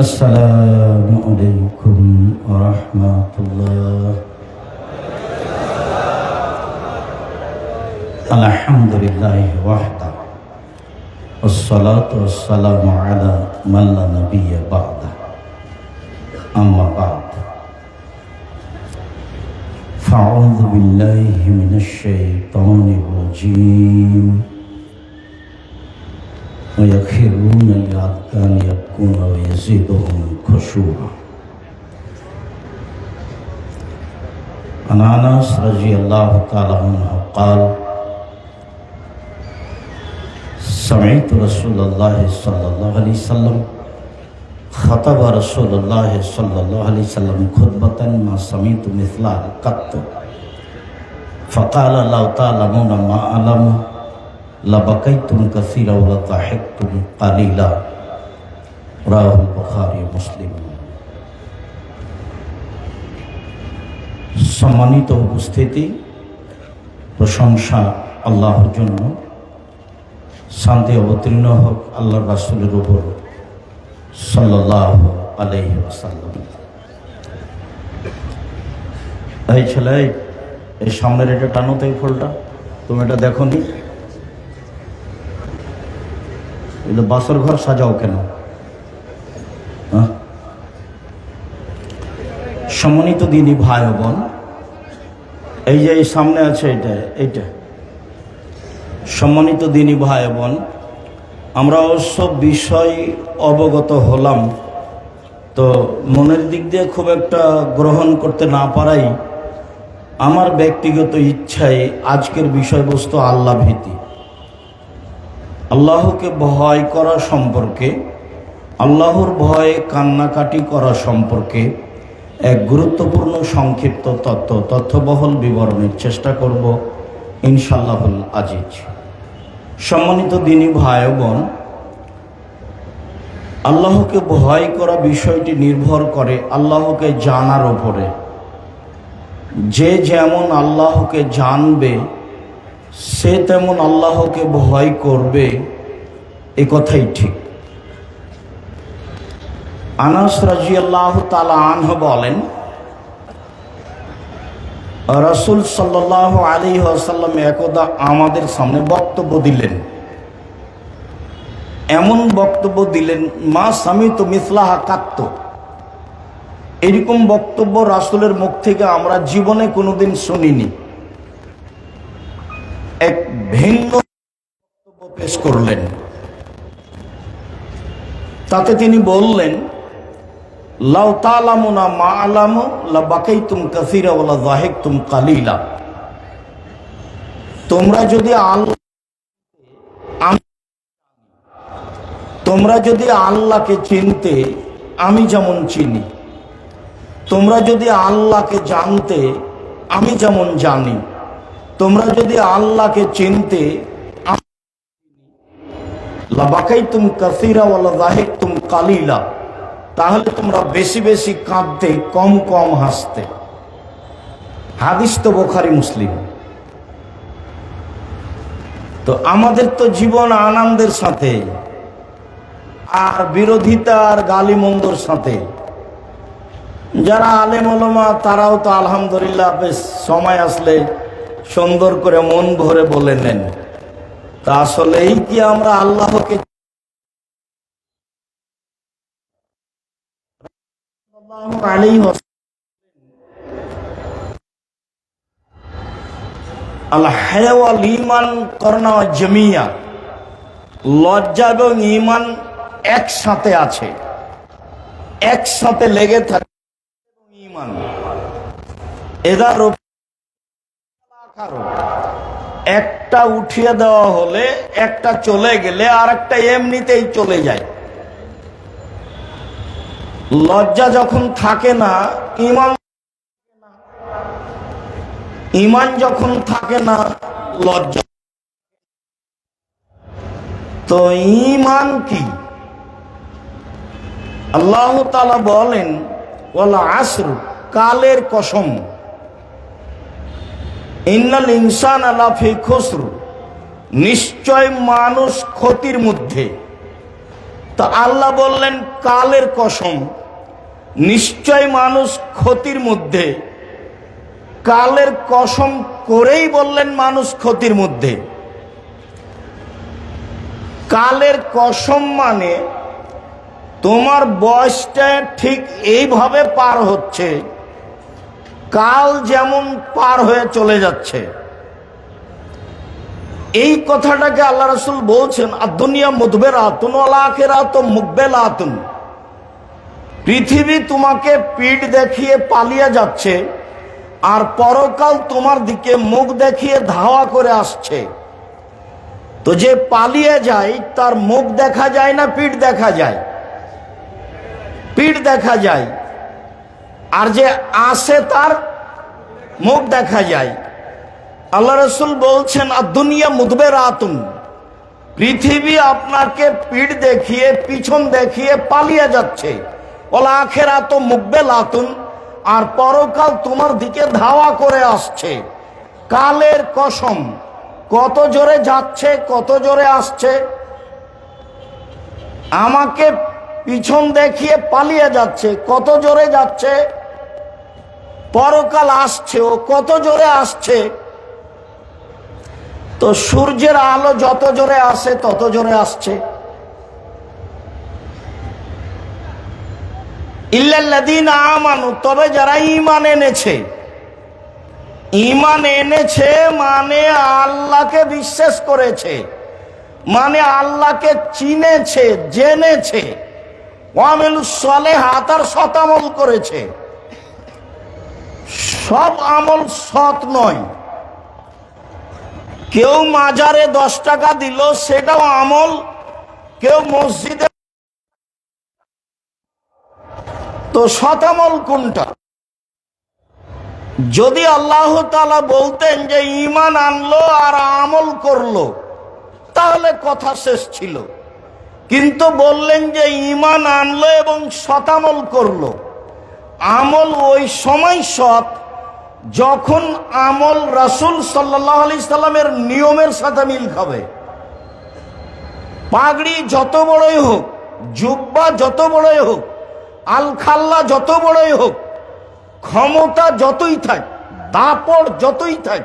Assalamualaikum warahmatullahi. Alhamdulillahi wahda. Wassalatu wassalamu ala man la nabiyya ba'da. Amma ba'd. Fa'udhu billahi minasy syaithanir rajim. Wa yakhiruna li'adkani yabkuna wa yaziduhum khushu'a. An Anas radhiyallahu ta'ala anhu qala Sami'tu Rasulullah sallallahu alaihi wasallam khataba Rasulullah sallallahu alaihi wasallam khutbatan ma sami'tu mithlaha qattu faqala law ta'lamuna ma a'lamu labakaitum katsira wa dhahiktum qalila. Rawahu Bukhari Muslim. সম্মানিত উপস্থিতি, প্রশংসা আল্লাহর জন্য, শান্তি অবতীর্ণ হোক আল্লাহর রাসূলের উপর সাল্লাল্লাহু আলাইহি ওয়াসাল্লাম। এই ছেলে, এই সামনের এটা টানো তো, এই ফুলটা তুমি এটা দেখো নি, এটা বাসর ঘর সাজাও কেন? সম্মানিত দিনী ভাই বোন, এই যে এই সামনে আছে এইটা সম্মানিত দিনী ভাই বোন, আমরা অবশ্য বিষয় অবগত হলাম, তো মনের দিক দিয়ে খুব একটা গ্রহণ করতে না পারাই আমার ব্যক্তিগত ইচ্ছায় আজকের বিষয়বস্তু আল্লাহ ভীতি, আল্লাহকে ভয় করা সম্পর্কে, আল্লাহর ভয়ে কান্নাকাটি করা সম্পর্কে এক গুরুত্বপূর্ণ সংক্ষিপ্ত তথ্যবহুল বিবরণের চেষ্টা করব ইনশাআল্লাহুল আজিজ। সম্মানিত দিনী ভাই বোন, আল্লাহকে ভয় করা বিষয়টি নির্ভর করে আল্লাহকে জানার উপরে। যে যেমন আল্লাহকে জানবে সে তেমন আল্লাহকে ভয় করবে, এ কথাই ঠিক। আনাস রাদিয়াল্লাহু তাআলা আনহু বলেন, রাসূল সাল্লাল্লাহু আলাইহি ওয়াসাল্লাম একদা আমাদের সামনে বক্তব্য দিলেন। এমন বক্তব্য দিলেন, মা সামিতু মিসলাহা কাত্তু। এরকম বক্তব্য রাসূলের মুখ থেকে আমরা জীবনে কোনোদিন শুনিনি। এক ভিন্ন বক্তব্য পেশ করলেন। তাতে তিনি বললেন, লাউ তা'লামুনা মা আ'লামু লাবাকাইতুম কাসীরা ওয়া লাযাহিকতুম কালীলা। তোমরা যদি আল্লাহকে চিনতে আমি যেমন চিনি, তোমরা যদি আল্লাহকে জানতে আমি যেমন জানি, তোমরা যদি আল্লাহকে চিনতে লাবাকাইতুম কাসীরা ওয়া লাযাহিকতুম কালীলা, তাহলে তোমরা বেশি বেশি কাঁদতে, কম কম হাসতে। হাদিস তো বুখারী মুসলিম। তো আমাদের তো জীবন আনন্দের সাথে আর বিরোধিতা আর গালিমন্দর সাথে। যারা আলেম ওলামা তারাও তো আলহামদুলিল্লাহ বেশ সময় আসলে সুন্দর করে মন ভরে বলে নেন। তা আসলে এই কি আমরা আল্লাহকে লজ্জা এবং ঈমান একসাথে আছে, একসাথে লেগে থাকে। ঈমান এদার একটা উঠিয়ে দেওয়া হলে, একটা চলে গেলে আর একটা এমনিতেই চলে যায়। লজ্জা যখন থাকে না, ঈমান যখন থাকে না, লজ্জা। তো ঈমান কি? আল্লাহ তাআলা বলেন, ওয়াল আসর, কালের কসম, ইন্নাল ইনসানা লাফি খুসর, নিশ্চয় মানুষ ক্ষতির মধ্যে। তো আল্লাহ বললেন কালের কসম, নিশ্চয় মানুষ ক্ষতির মধ্যে। কালের কসম করেই বললেন মানুষ ক্ষতির মধ্যে। কালের কসম মানে তোমার বয়সটা ঠিক এইভাবে পার হচ্ছে, কাল যেমন পার হয়ে চলে যাচ্ছে। এই কথাটাকে আল্লাহ রাসূল বলছেন, আদ-দুনিয়া মুদবিরাতুন ওয়াল আখিরাতু মুকবিলাতুন। পৃথিবী তোমাকে পিঠ দেখিয়ে পালিয়ে যাচ্ছে, আর পরকাল তোমার দিকে মুখ দেখিয়ে ধাওয়া করে আসছে। তো যে পালিয়ে যায় তার মুখ দেখা যায় না পিঠ দেখা যায়? পিঠ দেখা যায়। আর যে আসে তার মুখ দেখা যায়। আল্লাহ রাসূল বলছেন আদ-দুনিয়া মুদবিরাতুন, পৃথিবী আপনাকে পিঠ দেখিয়ে পিছন দেখিয়ে পালিয়ে যাচ্ছে। ওয়াল আখিরাতু মুকবিলাতুন, আর পরকাল তোমার দিকে ধাওয়া করে আসছে। কালের কসম, কত জোরে যাচ্ছে, কত জোরে আসছে। আমাকে পিছন দেখিয়ে পালিয়ে যাচ্ছে, কত জোরে যাচ্ছে। পরকাল আসছে, ও কত জোরে আসছে। তো সূর্যের আলো যত জোরে আসে তত জোরে আসছে। ইল্লাল্লাযীনা আমানু, তবে যারা ঈমান এনেছে। ঈমান এনেছে মানে আল্লাহকে বিশ্বাস করেছে, মানে আল্লাহকে চিনেছে, জেনেছে। ওয়া আমিলুস সালিহাত, আর সৎ আমল করেছে। সব আমল সৎ নয়। কেউ মাজারে 10 টাকা দিল, সেটাও আমল। কেউ মসজিদে, তো সৎ আমল কোনটা? যদি আল্লাহ তাআলা বলতেন যে ঈমান আনলো আর আমল করলো, তাহলে কথা শেষ ছিল। কিন্তু বললেন যে ঈমান আনলো এবং সৎ আমল করলো। আমল ওই সময় সৎ যখন আমল রাসূল সাল্লাল্লাহু আলাইহি সাল্লামের নিয়মের সাথে মিল খাবে। পাগড়ি যত বড়ই হোক, জুব্বা যত বড়ই হোক, আলখাল্লা যত বড়ই হোক, ক্ষমতা যতই থাক, দাপট যতই থাক,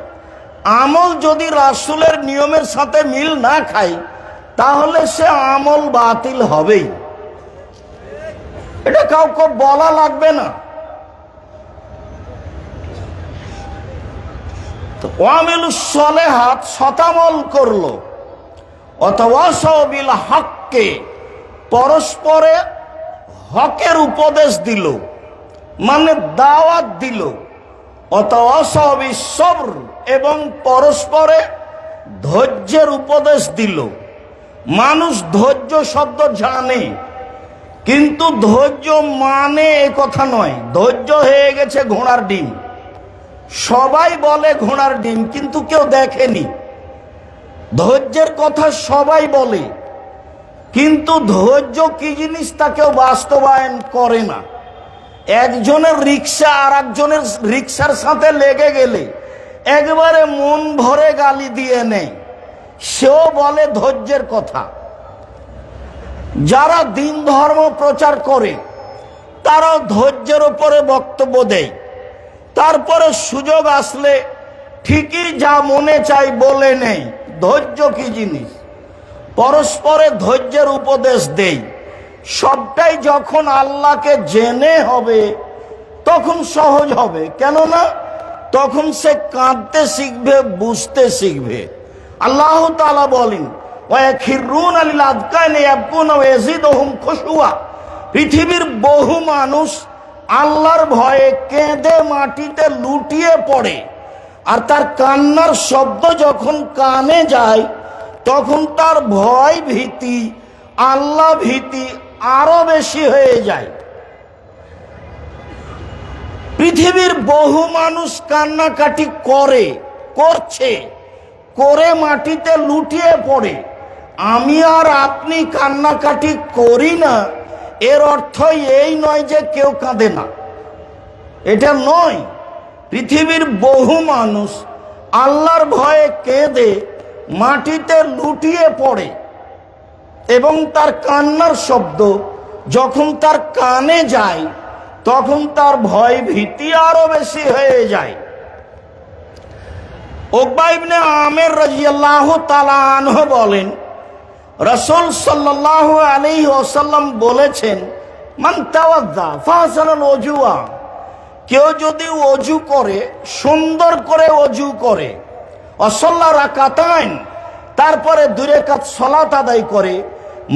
আমল যদি রাসূলের নিয়মের সাথে মিল না খায়, তাহলে সে আমল বাতিল হবেই। এটা কাউকে বলা লাগবে না। ওয়ামিলুস সালিহাত, সতামল করলো। ওয়াতাওয়াসাউ বিল হককে, পরস্পরে হকের উপদেশ দিল, মানে দাওয়াত দিল। ওয়াতাওয়াসাউ বিস সবর, এবং পরস্পরে ধৈর্যের উপদেশ দিল। মানুষ ধৈর্য শব্দ জানে, কিন্তু ধৈর্য মানে এ কথা নয়। ধৈর্য হয়ে গেছে ঘোড়ার ডিম। সবাই বলে ঘোড়ার ডিম, কিন্তু কেউ দেখেনি। ধৈর্যের কথা সবাই বলে, কিন্তু ধৈর্য কি জিনিস তা কেউ বাস্তবায়ন করে না। একজনের রিক্সা আর একজনের রিক্সার সাথে লেগে গেলে একবারে মন ভরে গালি দিয়ে নেয়, সেও বলে ধৈর্যের কথা। যারা দিন ধর্ম প্রচার করে তারাও ধৈর্যের উপরে বক্তব্য দেয়। তারপরে সুযোগ আসলে ঠিকই যা মনে চাই বলে নেই। ধৈর্য কি জিনিস? পরস্পরে ধৈর্যের উপদেশ দেই। সবটাই যখন আল্লাহকে জেনে হবে তখন সহজ হবে। কেননা তখন সে কাঁদতে শিখবে, বুঝতে শিখবে। আল্লাহ তাআলা বলেন, ওয়ায়াখিরুনা লিল আযকানি ইয়াবকুনা ওয়া ইয়াজিদুহুম খুশুয়া। পৃথিবীর বহু মানুষ আল্লাহর ভয়ে কেঁদে মাটিতে লুটিয়ে পড়ে, আর তার কান্নার শব্দ যখন কানে যায় তখন তার ভয় ভীতি, আল্লাহ ভীতি আরো বেশি হয়ে যায়। পৃথিবীর বহু মানুষ কান্নাকাটি করছে, করে মাটিতে লুটিয়ে পড়ে। আমি আর আপনি কান্নাকাটি করি না, এর অর্থ এই নয় যে কেউ কাঁদে না, এটা নয়। পৃথিবীর বহু মানুষ আল্লাহর ভয়ে কেঁদে মাটিতে লুটিয়ে পড়ে। এবং তার কান্নার শব্দ যখন তার কানে যায় তখন তার ভয় ভীতি আরো বেশি হয়ে যায়। উকবা ইবনে আমির রাদিয়াল্লাহু তাআলা আনহু বলেন, রাসূল সাল্লাল্লাহু আলাইহি ওয়াসাল্লাম বলেছেন, মান তাওয়াজ্জা ফাহসানাল ওযুয়া, কেউ যদি ওযু করে, সুন্দর করে ওযু করে, ওয়াসাল্লা রাকাতাইন, তারপরে 2 রাকাত সালাত আদায় করে,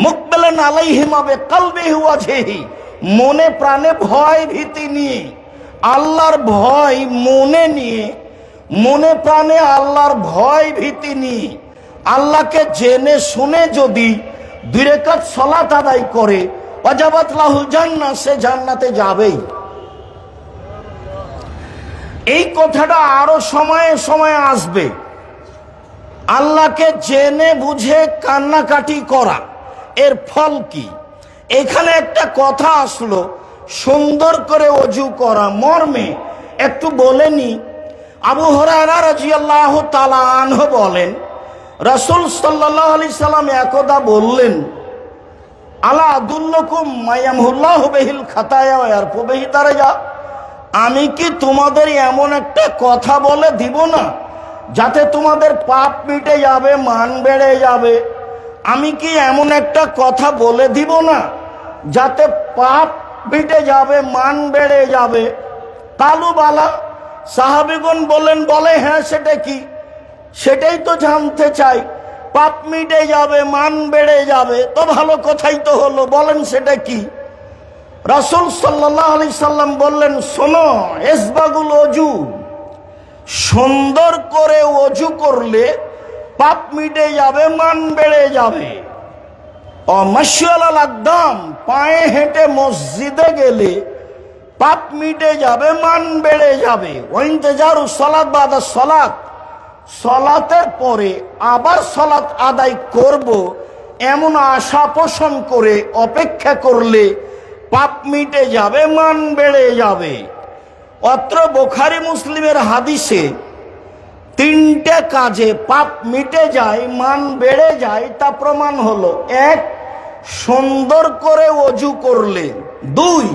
মুকবিলান আলাইহিমা বিকলবিহি ওয়াজহিহি, মনে প্রাণে ভয় ভীতি নিয়ে, আল্লাহর ভয় মনে নিয়ে, মনে প্রাণে আল্লাহর ভয় ভীতি নিয়ে, আল্লাহকে জেনে শুনে যদি 2 রাকাত সালাত আদায় করে, ওয়াজাবাত লাহুল জান্নাহ, সে জান্নাতে যাবেই। এই কথাটা আরো সময়ে সময়ে আসবে। আল্লাহকে জেনে বুঝে কান্নাকাটি করা, এর ফল কি? এখানে একটা কথা আসলো, সুন্দর করে ওযু করা মর্মে একটু বলেনি। আবু হুরায়রা রাদিয়াল্লাহু তাআলা আনহু বলেন, রাসূল সাল্লাল্লাহু আলাইহি সাল্লাম একদা বললেন, আলা আদুল্লুকুম মায়ামহুল্লাহু বিহিল খাতায়া ওয়া ইয়ারফু বিহি দারাজা, আমি কি তোমাদের এমন একটা কথা বলে দিব না যাতে তোমাদের পাপ মিটে যাবে, মান বেড়ে যাবে? আমি কি এমন একটা কথা বলে দিব না যাতে পাপ মিটে যাবে, মান বেড়ে যাবে? কালু বালা, সাহাবীগণ বলে হ্যাঁ, সেটা কি? সেটাই তো জানতে চাই। পাপ মিটে যাবে, মান বেড়ে যাবে, তো ভালো কথাই তো হলো, বলেন সেটা কি? রাসূল সাল্লাল্লাহু আলাইহি সাল্লাম বললেন, শোনো, ইসবাগুল ওযু, সুন্দর করে ওযু করলে পাপ মিটে যাবে, মান বেড়ে যাবে। ও মাশিয়াল আকদাম, পায়ে হেঁটে মসজিদে গেলে পাপ মিটে যাবে, মান বেড়ে যাবে। ওয়াইনতিজারু সালাত বাদা সালাত, সালাতের পরে আবার সালাত আদায় করব এমন আশা পোষণ করে অপেক্ষা করলে পাপ মিটে যাবে, মান বেড়ে যাবে। অত্র বুখারী মুসলিমের হাদিসে 3টে কাজে পাপ মিটে যায়, মান বেড়ে যায়, তা প্রমাণ হলো: 1, সুন্দর করে ওযু করলে; 2,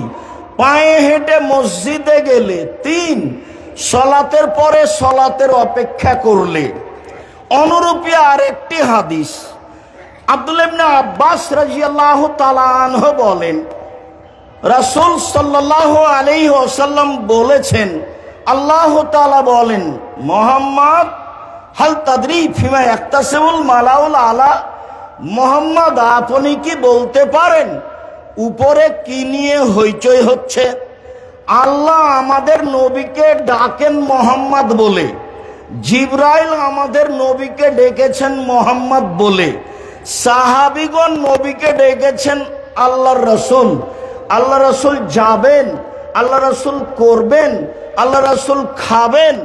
পায়ে হেঁটে মসজিদে গেলে; 3, সালাতের পরে সালাতের অপেক্ষা করলে। অনুরূপী আরেকটি হাদিস, আব্দুল্লাহ ইবনে আব্বাস রাদিয়াল্লাহু তাআলা আনহু বলেন, রাসূল সাল্লাল্লাহু আলাইহি ওয়াসাল্লাম বলেছেন, আল্লাহ তাআলা বলেন, মুহাম্মদ হাল তাদরি ফিমা ইয়াক্তাসিবুল মালাউল আলা, মুহাম্মদ আপনি কি বলতে পারেন উপরে কি নিয়ে হইচই হচ্ছে? আল্লাহ আমাদের নবীকে ডাকেন মুহাম্মদ বলে, জিবরাইল আমাদের নবীকে ডেকেছেন মুহাম্মদ বলে, সাহাবীগণ নবীকে ডেকেছেন আল্লাহর রাসূল। আল্লাহ রাসূল যাবেন, আল্লাহ রাসূল করবেন, আল্লাহ রাসূল খাবেন,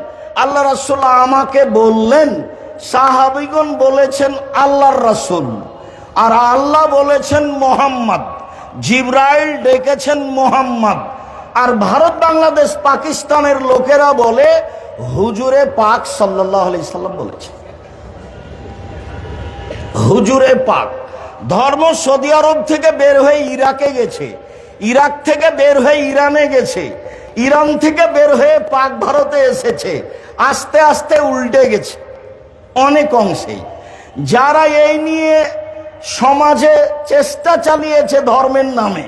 আল্লাহ রাসূল আমাকে বললেন। সাহাবীগণ বলেছেন আল্লাহর রাসূল, আর আল্লাহ বলেছেন মুহাম্মদ, জিবরাইল ডেকেছেন মুহাম্মদ। আর ভারত, বাংলাদেশ, পাকিস্তানের লোকেরা বলে হুজুরে পাক সাল্লাল্লাহু আলাইহি সাল্লাম বলেছে। হুজুরে পাক ধর্ম সৌদি আরব থেকে বের হয়ে ইরাকে গেছে, ইরাক থেকে বের হয়ে ইরানে গেছে, ইরান থেকে বের হয়ে পাক ভারতে এসেছে, আস্তে আস্তে উল্টে গেছে অনেক অংশেই। যারা এই নিয়ে সমাজে চেষ্টা চালিয়েছে ধর্মের নামে,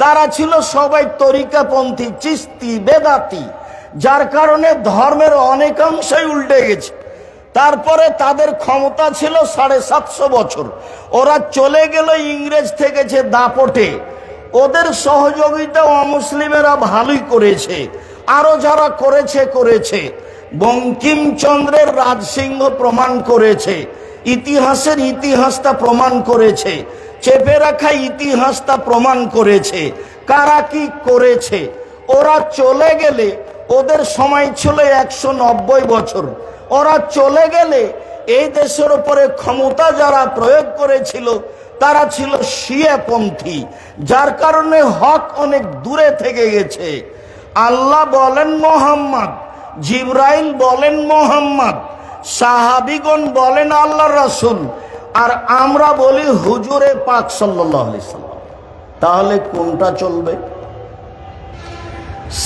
তারা ছিল সবাই তরিকাপন্থী, চিস্তি, বেদাতি, যার কারণে ধর্মের অনেকাংশই উল্টে গেছে। তারপরে তাদের ক্ষমতা ছিল 750 বছর, ওরা চলে গেল ইংরেজ থেকেছে দাপটে, ওদের সহযোগিতা অমুসলিমেরা ভালোই করেছে, আরো যারা করেছে। বঙ্কিমচন্দ্রের রাজসিংহ প্রমাণ করেছে, ইতিহাসের ইতিহাসটা প্রমাণ করেছে, চেপে রাখা ইতিহাসটা প্রমাণ করেছে কারা কি করেছে। ওরা চলে গেলে, ওদের সময় ছিল 190 বছর, ওরা চলে গেলে এই দেশের উপরে ক্ষমতা যারা প্রয়োগ করেছিল তারা ছিল শিয়াপন্থী, যার কারণে হক অনেক দূরে থেকে গেছে। আল্লাহ বলেন মুহাম্মদ, জিবরাইল বলেন মুহাম্মদ, সাহাবীগণ বলেন আল্লাহর রাসূল, আর আমরা বলি হুজুরে পাক সাল্লাল্লাহু আলাইহি সাল্লাম, তাহলে কোনটা চলবে?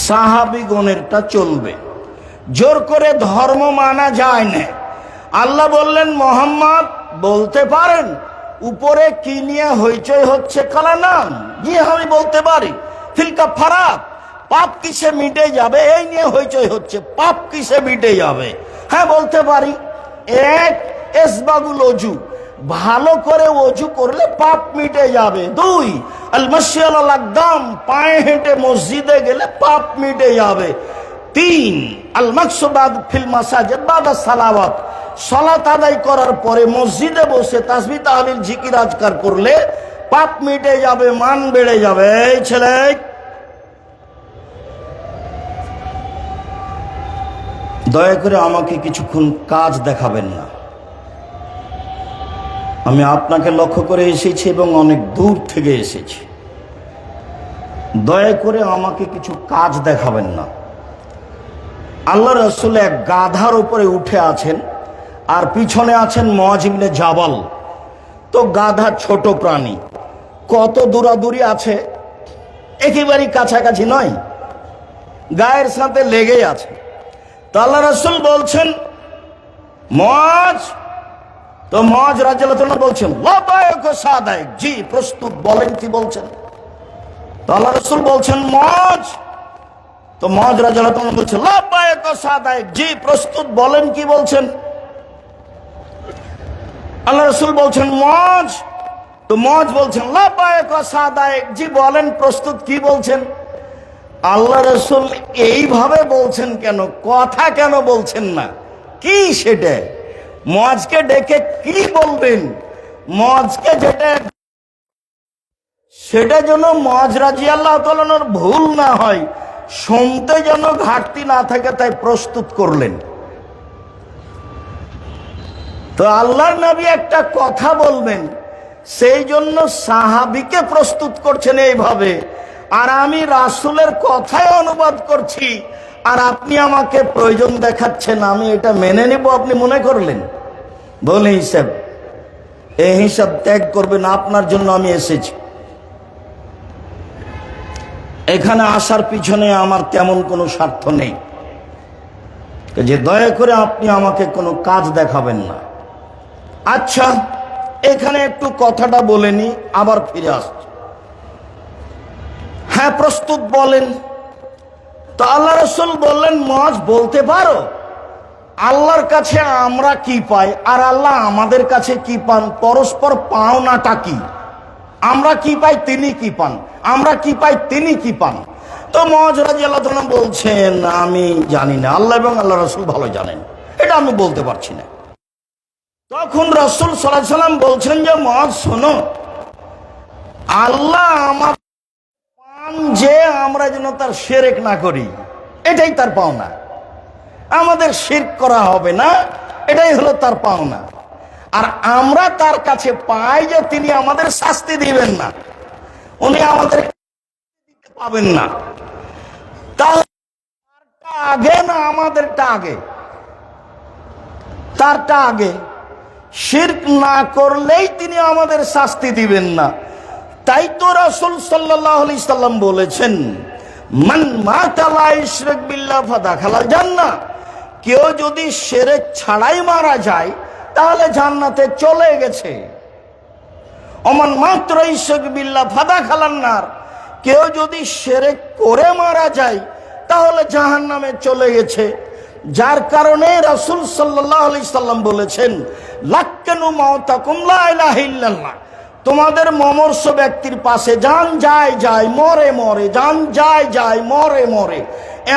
সাহাবীগণেরটা চলবে। জোর করে ধর্ম মানা যায় না। আল্লাহ বললেন মোহাম্মদ বলতে পারেন উপরে কি নিয়ে হইচই হচ্ছে কালা নাম? জি আমি বলতে পারি। ফিলকা ফারাক, পাপ কিসে মিটে যাবে এই নিয়ে হইচই হচ্ছে, পাপ কিসে মিটে যাবে? হ্যাঁ বলতে পারি। এক, ইসবাগুল ওযু, ভালো করে ওযু করলে পাপ মিটে যাবে। দুই, আল মাশিয়াল আল আকদাম, পায়ে হেঁটে মসজিদে গেলে পাপ মিটে যাবে। তিন, আল মাকসুবাদ ফিল মাসাজিদ বাদা সালাওয়াত, সালাত আদায় করার পরে মসজিদে বসে তাসবিহ তাহলিল জিকির আজকার করলে পাপ মিটে যাবে, মান বেড়ে যাবে। এই ছেলে, দয়া করে আমাকে কিছুক্ষণ কাজ দেখাবেন না। আমি আপনাকে লক্ষ্য করে এসেছি এবং অনেক দূর থেকে এসেছি। দয়া করে আমাকে কিছু কাজ দেখাবেন না। আল্লাহ রাসূল এক গাধার উপরে উঠে আছেন আর পিছনে আছেন মুআয ইবনে জাবাল। তো গাধা ছোট প্রাণী, কত দূরাদূরি আছে, একেবারেই কাছাকাছি নয়, গায়ের সাথে লেগেই আছে। তো আল্লাহ রাসূল বলছেন মুআয, তো মুআয রাদিয়াল্লাহু তাআলা বলছেন লাবায়ক সাদায়ক, জি প্রস্তুত, বলেন কি বলছেন। তো আল্লাহ রাসূল বলছেন মুআয, তো মুআয রাদিয়াল্লাহু তাআলা বলছেন লাবায়ক সাদায়ক, জি প্রস্তুত, বলেন কি বলছেন। আল্লাহ রাসূল বলছেন মুআয, তো মুআয বলছেন লাবায়ক সাদায়ক, জি বলেন প্রস্তুত, কি বলছেন। আল্লাহ রাসূল এইভাবে বলছেন কেন, কথা কেন বলছেন না? কি সেটা? মুআযকে ডেকে কি বলবেন? মুআযকে যেটা, সেটা যেন মুআয রাদিয়াল্লাহু তাআলার ভুল না হয়, শুনতে যেন ঘাটতি না থাকে, তাই প্রস্তুত করলেন। তো আল্লাহর নবী একটা কথা বলবেন, সেই জন্য সাহাবীকে প্রস্তুত করছেন এইভাবে, আর আমি রাসূলের কথাই অনুবাদ করছি, আর আপনি আমাকে প্রয়োজন দেখাচ্ছেন, আমি এটা মেনে নেব আপনি মনে করলেন? বলে হিসাব, এই হিসাব ত্যাগ করবেন। আপনার জন্য আমি এসেছি। এখানে আসার পিছনে আমার তেমন কোনো স্বার্থ নেই যে দয়া করে আপনি আমাকে কোনো কাজ দেখাবেন না। আচ্ছা, এখানে একটু কথাটা বলে নি, আবার ফিরে আসছি। হ্যাঁ প্রস্তুত, বলেন। তো আল্লাহ রাসূল বললেন মুআয বলতে পারো আল্লাহর কাছে আমরা কি পাই আর আল্লাহ আমাদের কাছে কি পান, পরস্পর পাওনাটা কি? আমরা কি পাই, তিনি কি পান, আমরা কি পাই, তিনি কি পান। তো মুআয রাদিয়াল্লাহু তাআলা বলছেন আমি জানি না, আল্লাহ এবং আল্লাহ রাসূল ভালো জানেন, এটা আমি বলতে পারছি না। তখন রাসূল সাল্লাল্লাহু আলাইহি সাল্লাম বলছেন যে মুআয শোনো, আল্লাহ আমার পান যে আমরা যেন তার শিরক না করি, এটাই তার পাওনা। আমাদের শিরক করা হবে না, এটাই হলো তার পাওনা। আর আমরা তার কাছে পাই যে তিনি আমাদের শাস্তি দিবেন না, উনি আমাদের পাবেন না। তাহলে তারটা আগে না আমাদেরটা আগে? তারটা আগে। শিরক না করলেই তিনি আমাদের শাস্তি দিবেন না। তাই তো রাসূল সাল্লাল্লাহু আলাইহি সাল্লাম বলেছেন মান মাতা লা ইশরিক বিল্লাহ ফাদাখালাল জান্নাহ, কেউ যদি শিরক ছাড়াই মারা যায় তাহলে জান্নাতে চলে গেছে। ওমান মাত্র ইশরিক বিল্লাহ ফাদাখালান নার, কেউ যদি শিরক করে মারা যায় তাহলে জাহান্নামে চলে গেছে। যার কারণে রাসূল সাল্লাল্লাহু আলাইহি সাল্লাম বলেছেন লাক্কানু মাউতাকুম লা ইলাহা ইল্লাল্লাহ, তোমাদের মমর্ষ ব্যক্তির পাশে যান যায় যায় মরে মরে, যান যায় যায় মরে মরে,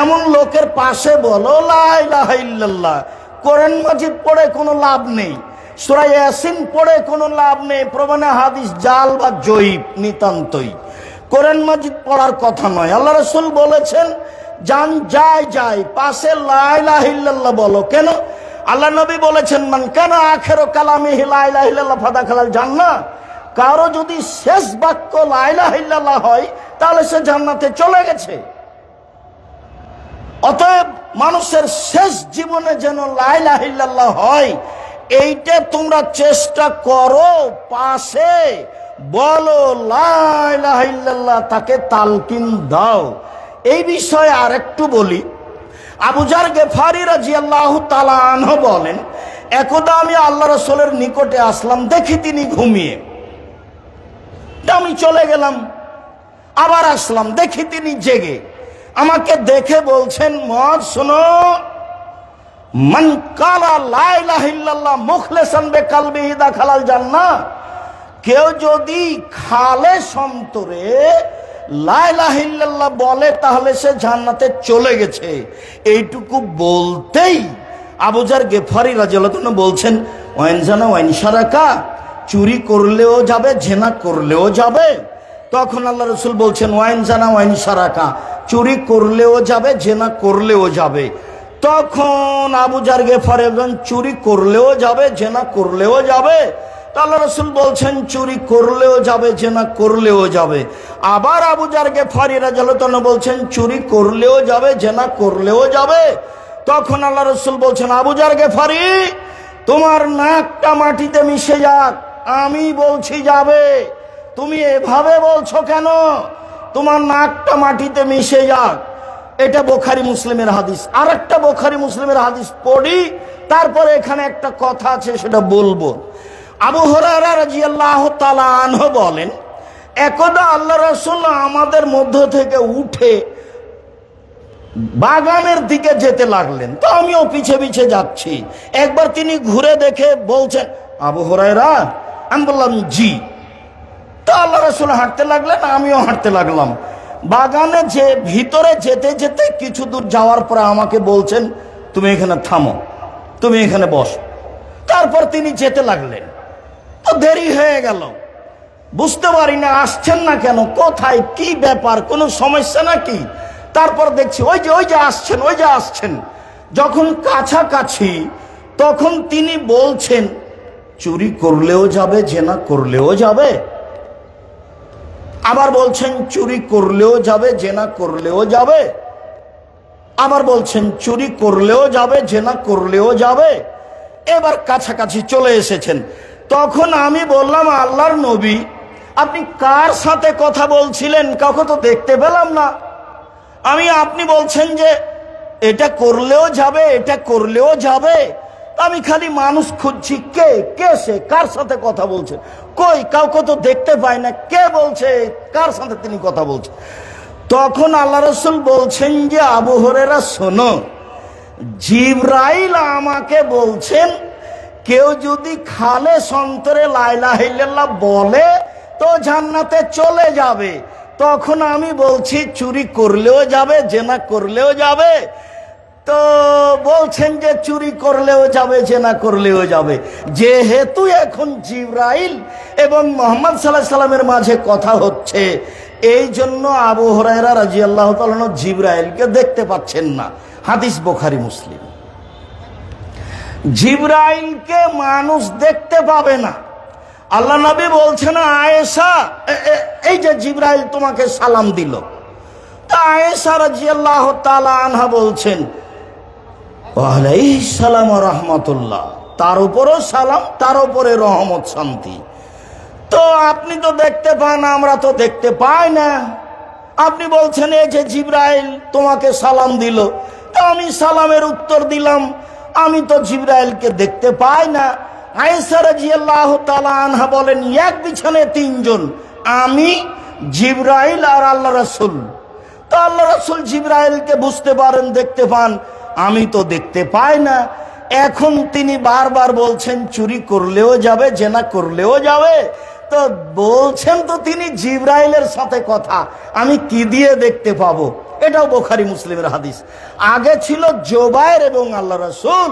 এমন লোকের পাশে বলো লা ইলাহা ইল্লাল্লাহ। কোরআন মাজিদ পড়ে কোনো লাভ নেই, সূরা ইয়াসিন পড়ে কোনো লাভ নেই, প্রমাণে হাদিস জাল বা জয়ীফ নিতান্তই। কোরআন মাজিদ পড়ার কথা নয়। আল্লাহ রাসূল বলেছেন যান যায় যায় পাশে লা ইলাহা ইল্লাল্লাহ বলো। কেন? আল্লাহ নবী বলেছেন মান কানা আখিরু কালামিহি লা ইলাহা ইল্লাল্লাহ ফাদাখালাল জান্নাহ, কারো যদি শেষ বাক্য লা ইলাহা ইল্লাল্লাহ হয় তাহলে সে জান্নাতে চলে গেছে। অতএব মানুষের শেষ জীবনে যেন লা ইলাহা ইল্লাল্লাহ হয়, এইটা তোমরা চেষ্টা করো, পাশে বলো লা ইলাহা ইল্লাল্লাহ, তাকে তালকিন দাও। এই বিষয়ে আরেকটু বলি। আবু যার গেফারি রাদিয়াল্লাহু তাআলা আনহু বলেন, একদা আমি আল্লাহ রাসূলের নিকটে আসলাম, দেখি তিনি ঘুমিয়ে। আমি চলে গেলাম, আবার আসলাম, দেখি তিনি জেগে। আমাকে দেখে বলছেন, মুআয শোনো, মান কালা লা ইলাহা ইল্লাল্লাহ মুখলিসান বিকালবিহি দাখালাল জান্নাহ, কেউ যদি খালেস অন্তরে লা ইলাহা ইল্লাল্লাহ বলে তাহলে সে জান্নাতে চলে গেছে। এইটুকু বলতেই আবু যার গেফারি রাদিয়াল্লাহু আনহু বলছেন, ওয়াইন জানা ওয়াইন শারাকা, চুরি করলেও যাবে, জেনা করলেও যাবে। তখন আল্লাহ রাসূল বলছেন, ওয়াইন জানা ওয়াইন শারাকা, চুরি করলেও যাবে, জেনা করলেও যাবে। তখন আবু যার গেফারি বলেন, চুরি করলেও যাবে, জেনা করলেও যাবে। আল্লাহ রাসূল বলছেন, চুরি করলেও যাবে, জেনা করলেও যাবে। আবার আবু যার গেফারি রাদিয়াল্লাহু আনহু বলছেন, চুরি করলেও যাবে, জেনা করলেও যাবে। তখন আল্লাহ রাসূল বলছেন, আবু যার গেফারি, তোমার নাকটা মাটিতে মিশে যাক, আমি বলছি যাবে, তুমি এভাবে বলছো কেন? তোমার নাকটা মাটিতে মিশে যাক। এটা বুখারী মুসলিমের হাদিস। আর একটা বুখারী মুসলিমের হাদিস পড়ি, তারপরে এখানে একটা কথা আছে সেটা বলবো। আবু হুরায়রা রাদিয়াল্লাহু তাআলা আনহু বলেন, একদা আল্লাহ রাসূল আমাদের মধ্য থেকে উঠে বাগানের দিকে যেতে লাগলেন, তো আমিও পিছে পিছে যাচ্ছি। একবার তিনি ঘুরে দেখে বলছেন, আবু হুরায়রা? আমি বললাম জি। তো আল্লাহ রাসূল হাঁটতে লাগলেন, আমিও হাঁটতে লাগলাম। বাগানে যে ভিতরে যেতে যেতে কিছু দূর যাওয়ার পরে আমাকে বলছেন, তুমি এখানে থামো, তুমি এখানে বসো। তারপর তিনি যেতে লাগলেন। তো দেরি হয়ে গেল, বুঝতে পারি না আসছেন না কেন, কোথায়, কি ব্যাপার, কোনো সমস্যা নাকি। তারপর দেখছি ওই যে আসছেন, ওই যে আসছেন। যখন কাছাকাছি তখন তিনি বলছেন, চুরি করলেও যাবে, জেনা করলেও যাবে। আবার বলছেন, চুরি করলেও যাবে, জেনা করলেও যাবে। আবার বলছেন, চুরি করলেও যাবে, জেনা করলেও যাবে। এবার কাছাকাছি চলে এসেছেন। তখন আমি বললাম, আল্লাহর নবী, আপনি কার সাথে কথা বলছিলেন? কাউকে তো দেখতে পেলাম না। আপনি বলছেন যে এটা করলেও যাবে, এটা করলেও যাবে। আমি খালি মানুষ খুঁজছি, কে সে, কার সাথে কথা বলছে? কই, কাউকে তো দেখতে পাই না, কে বলছে, কার সাথে তিনি কথা বলছেন? তখন আল্লাহ রাসূল বলছেন যে, আবু হুরায়রা শোনো, জিবরাইল আমাকে বলছেন, কেউ যদি খালেস অন্তরে লা ইলাহা ইল্লাল্লাহ বলে তো জান্নাতে চলে যাবে। তখন আমি বলছি, চুরি করলেও যাবে, জেনা করলেও যাবে। তো বলছেন যে চুরি করলেও যাবে, জেনা করলেও যাবে। যেহেতু এখন জিবরাইল এবং মুহাম্মদ সাল্লাল্লাহু আলাইহি সাল্লামের মাঝে কথা হচ্ছে, এই জন্য আবু হুরায়রা রাদিয়াল্লাহু তাআলা জিবরাইলকে দেখতে পাচ্ছেন না। হাদিস বুখারী মুসলিম। জিবরাইলকে মানুষ দেখতে পাবে না। আল্লাহ নবী বলছেন, আয়েশা, এই যে জিবরাইল তোমাকে সালাম দিল। তা আয়েশা রাদিয়াল্লাহু তাআলা আনহা বলছেন, ওয়া আলাইহিস সালাম ওয়া রাহমাতুল্লাহ, তার উপরও সালাম, তার উপরে রহমত শান্তি। তো আপনি তো দেখতে পান, আমরা তো দেখতে পাই না। আপনি বলছেন এই যে জিবরাইল তোমাকে সালাম দিল, তো আমি সালামের উত্তর দিলাম, আমি তো জিবরাইলকে দেখতে পাই না। আয়েশা রাদিয়াল্লাহু তাআলা আনহা বলেন, এক বিছানে তিনজন, আমি, জিবরাইল আর আল্লাহ রাসূল। তো আল্লাহ রাসূল জিবরাইলকে বুঝতে পারেন, দেখতে পান, আমি তো দেখতে পাই না। এখন তিনি বারবার বলছেন, চুরি করলেও যাবে, জেনা করলেও যাবে। তো বলছেন তো তিনি জিবরাইলের সাথে কথা, আমি কি দিয়ে দেখতে পাবো? এটাও বুখারী মুসলিমের হাদিস। আগে ছিল জুবায়ের এবং আল্লাহ রাসূল,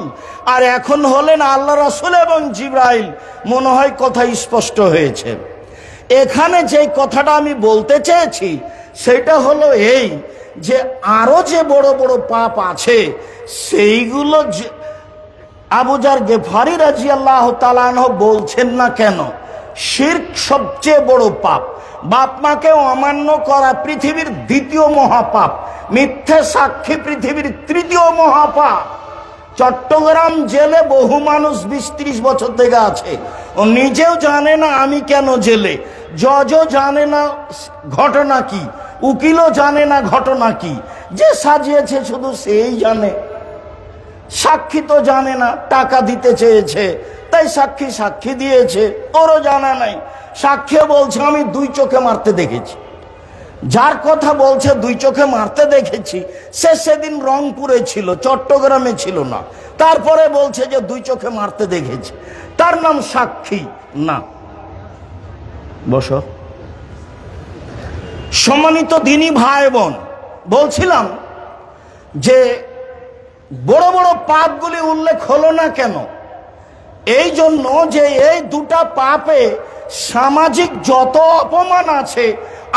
আর এখন হলেন আল্লাহ রাসূল এবং জিবরাইল। মনে হয় কথা স্পষ্ট হয়েছে। এখানে যে কথাটা আমি বলতে চেয়েছি সেটা হলো এই, যে আরো যে বড় বড় পাপ আছে সেইগুলো আবু যার গেফারি রাদিয়াল্লাহু তাআলা আনহু বলছেন না কেন? শিরক সবচেয়ে বড় পাপ। বাপ মাকে অমান্য করা পৃথিবীর দ্বিতীয় মহাপাপ। মিথ্যে সাক্ষী পৃথিবীর তৃতীয় মহাপাপ। চট্টগ্রাম জেলে বহু মানুষ 20-30 বছর থেকে আছে, ও নিজেও জানে না আমি কেন জেলে, জজও জানে না ঘটনা কি, উকিলও জানে না ঘটনা কি, যে সাজিয়েছে শুধু সেই জানে। সাক্ষী তো জানে না, টাকা দিতে চেয়েছে তাই সাক্ষী দিয়েছে, ওরও জানা নাই। সাক্ষী বলছে আমি 2 চোখে মারতে দেখেছি, যার কথা বলছে 2 চোখে মারতে দেখেছি সে সেদিন রংপুরে ছিল, চট্টগ্রামে ছিল না, তারপরে বলছে যে 2 চোখে মারতে দেখেছি, তার নাম সাক্ষী না। বসো। সম্মানিত দিনী ভাই বোন, বলছিলাম যে বড় বড় পাপগুলি উল্লেখ হলো না কেন? এই জন্য যে এই 2টা পাপে সামাজিক যত অপমান আছে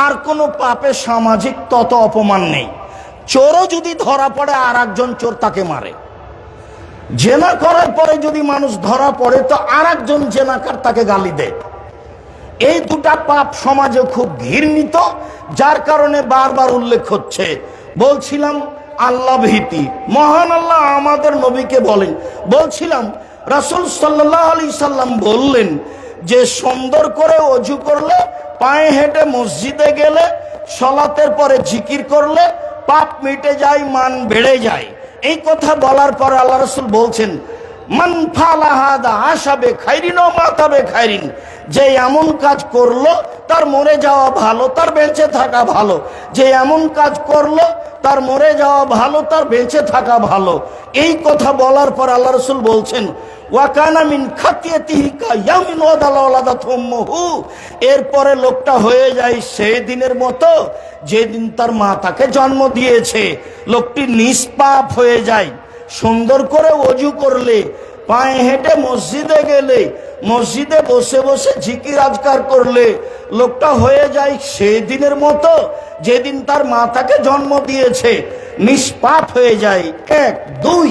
আর কোনো পাপে সামাজিক তত অপমান নেই। চোরও যদি ধরা পড়ে আর একজন চোর তাকে মারে, জেনা করার পরে যদি মানুষ ধরা পড়ে তো আর একজন জেনাকার তাকে গালি দেয়। এই 2টা পাপ সমাজে খুব ঘৃণিত, যার কারণে বারবার উল্লেখ হচ্ছে। বলছিলাম আল্লাহ ভীতি, মহান আল্লাহ আমাদের নবীকে বলেন, বলছিলাম রাসূল সাল্লাল্লাহু আলাইহি সাল্লাম বললেন যে সুন্দর করে ওযু করলে, পায়ে হেঁটে মসজিদে গেলে, সালাতের পরে জিকির করলে পাপ মিটে যায়, মান বেড়ে যায়। এই কথা বলার পরে আল্লাহ রাসূল বলছেন মান ফালা হাদা আশাবে খাইরিন ও মাতাবে খাইরিন, যে এমন কাজ করলো তার মরে যাওয়া ভালো, তার বেঁচে থাকা ভালো, যে এমন কাজ করলো তার মরে যাওয়া ভালো, তার বেঁচে থাকা ভালো। এই কথা বলার পর আল্লাহ রাসূল বলছেন ওয়াকানা মিন খাতিয়াতিহি কায়ামিন ওয়াদালাওয়ালাদাত উম্মুহু, এরপরে লোকটা হয়ে যায় সেই দিনের মতো যেদিন তার মা তাকে জন্ম দিয়েছে। লোকটি নিষ্পাপ হয়ে যায়। সুন্দর করে ওযু করলে, পায়ে হেঁটে মসজিদে গেলে, মসজিদে বসে বসে জিকির আজকার করলে লোকটা হয়ে যায় সেই দিনের মতো যেদিন তার মা তাকে জন্ম দিয়েছে, নিষ্পাপ হয়ে যায়। 1 2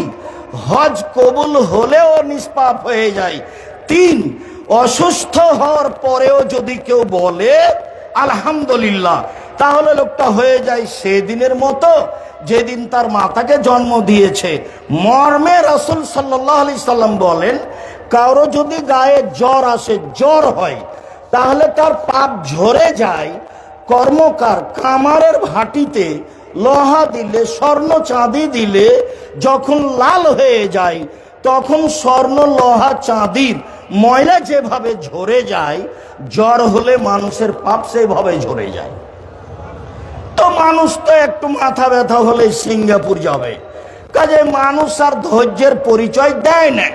হজ কবুল হলেও নিষ্পাপ হয়ে যায়। 3 অসুস্থ হওয়ার পরেও যদি কেউ বলে আলহামদুলিল্লাহ, তাহলে লোকটা হয়ে যায় সেদিনের মতো যেদিন তার মাতাকে জন্ম দিয়েছে। মর্মে রাসূল সাল্লাল্লাহু আলাইহি সাল্লাম বলেন কারো যদি গায়ে জ্বর আসে, জ্বর হয়, তাহলে তার পাপ ঝরে যায়। কর্মকার কামারের ভাটিতে লোহা দিলে, স্বর্ণ চাঁদি দিলে যখন লাল হয়ে যায়, তখন স্বর্ণ লোহা চাঁদির ময়লা যেভাবে ঝরে যায়, জ্বর হলে মানুষের পাপ সেভাবে ঝরে যায়। তো মানুষ তো একটু মাথা ব্যথা হলে সিঙ্গাপুর যাবে, কাজে মানুষ আর ধৈর্যের পরিচয় দেয় না,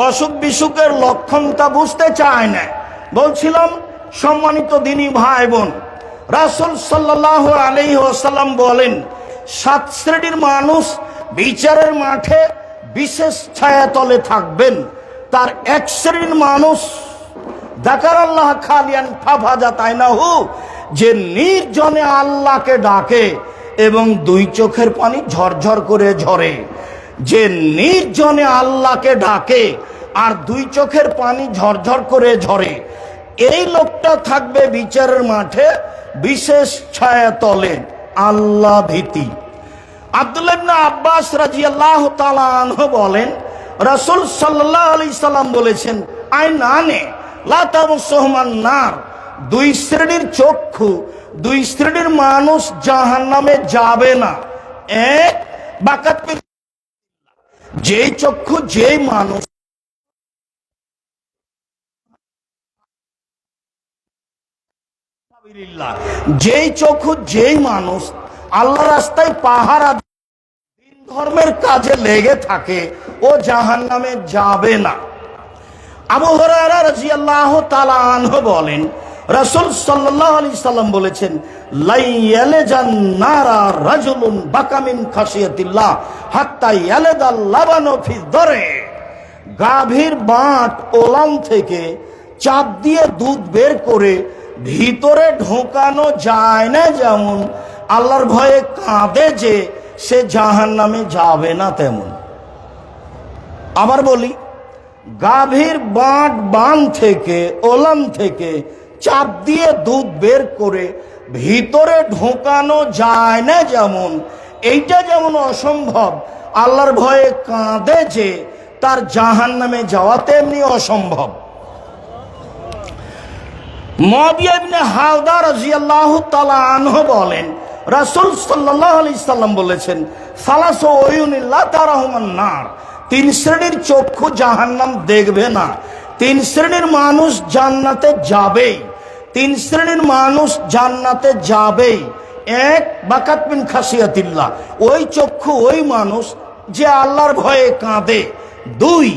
অসুখ বিসুখের লক্ষণটা বুঝতে চায় না। বলছিলাম সম্মানিত দিনী ভাই বোন, রাসূল সাল্লাল্লাহু আলাইহি ওয়াসাল্লাম বলেন 7 শ্রেণীর মানুষ বিচারের মাঠে বিশেষ ছায়াতলে থাকবেন। তার 1 শ্রেণীর মানুষ যাকারাল্লাহ খালিয়ান ফাফাজাত আইনাহু, যে নির্জনে আল্লাহকে ডাকে এবং 2 চোখের পানি ঝরঝর করে ঝরে। যে নির্জনে আল্লাহকে ডাকে আর 2 চোখের পানি ঝরঝর করে ঝরে, এই লোকটা থাকবে বিচারের মাঠে বিশেষ ছায়াতলে। আল্লাহ ভীতি। আব্দুল্লাহ ইবনে আব্বাস রাদিয়াল্লাহু তাআলা আনহু বলেন রাসূল সাল্লাল্লাহু আলাইহি সাল্লাম বলেছেন আইনানে লা তামসুহুমান নার, 2 শ্রেণীর চক্ষু, 2 শ্রেণীর মানুষ জাহান্নামে যাবে না। 1 বাকাত, যেই চক্ষু যেই মানুষ যেই চক্ষু যেই মানুষ আল্লাহ রাস্তায় পাহারা দিন ধর্মের কাজে লেগে থাকে, ও জাহান্নামে যাবে না। আবু হুরায়রা রাদিয়াল্লাহু তাআলা আনহু বলেন রাসূল সাল্লাল্লাহু আলাইহি সাল্লাম বলেছেন লাইয়ালাজান নারা রাজুলুন বাকামিন খাশিয়াতিল্লাহ হাত্তা ইয়ালাদাল লাবানু ফি দরে, গাভীর বাট ওলান থেকে চাপ দিয়ে দুধ বের করে ভিতরে ঢোকানো যায় না, যেমন আল্লাহর ভয়ে কাঁদে যে সে জাহান্নামে যাবে না তেমন। আবার বলি, গাভীর বাট বান থেকে ওলান থেকে চাপ দিয়ে দুধ বের করে ভিতরে ঢোকানো যায় না যেমন, এইটা যেমন অসম্ভব, আল্লাহর ভয়ে কাঁদে যে তার জাহান্নামে যাওয়া তেমনি অসম্ভব। মুআবিয়া ইবনে হাওদা রাদিয়াল্লাহু তাআলা আনহু বলেন, রাসূল সাল্লাল্লাহু আলাইহি সাল্লাম বলেছেন, সালাসু উয়ুনিন লা তারাহুমান নার, তিন শ্রেণীর চক্ষু জাহান্নাম দেখবে না। তিন শ্রেণীর মানুষ জান্নাতে যাবেই, তিন শ্রেণীর মানুষ জান্নাতে যাবেই। এক, বাকাত মিন খাসিয়াতিল্লাহ, ওই চক্ষু ওই মানুষ যে আল্লাহর ভয়ে কাঁদে। দুই,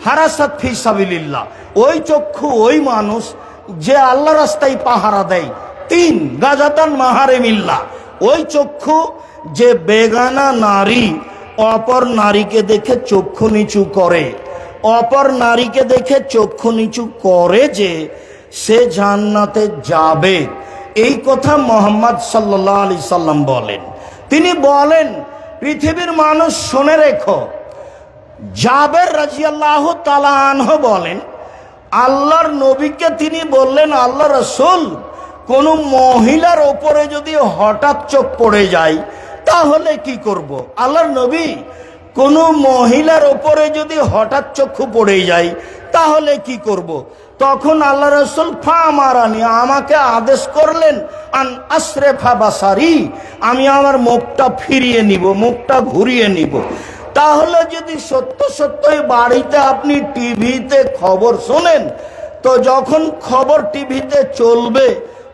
হারাসাত ফি সাবিলিল্লাহ, ওই চক্ষু ওই মানুষ যে আল্লাহ রাস্তায় পাহারা দেয়। তিন, গাজাতান মাহারেমিল্লাহ, ওই চক্ষু যে বেগানা নারী অপর নারীকে দেখে চক্ষু নিচু করে, অপর নারীকে দেখে চক্ষু নিচু করে যে সে জান্নাতে যাবে। এই কথা মুহাম্মদ সাল্লাল্লাহু আলাইহি সাল্লাম বলেন। তিনি বলেন, পৃথিবীর মানুষ শুনে রেখো। জাবের রাদিয়াল্লাহু তাআলা আনহু বলেন, আল্লাহর নবীকে তিনি বললেন, আল্লাহ রাসূল, কোন মহিলার ওপরে যদি হঠাৎ চোখ পড়ে যায় তাহলে কি করব? আল্লাহর নবী, কোন মহিলার ওপরে যদি হঠাৎ চক্ষু পড়ে যায় তাহলে কি করব? তখন আল্লাহ রাসূল ফামারানি, আমাকে আদেশ করলেন, আন আসরেফা বাসারি, আমি আমার মুখটা ফিরিয়ে নিব, মুখটা ঘুরিয়ে নিব। তাহলে যদি সত্য সত্যই বাড়িতে আপনি টিভিতে খবর শোনেন, তো যখন খবর টিভিতে চলবে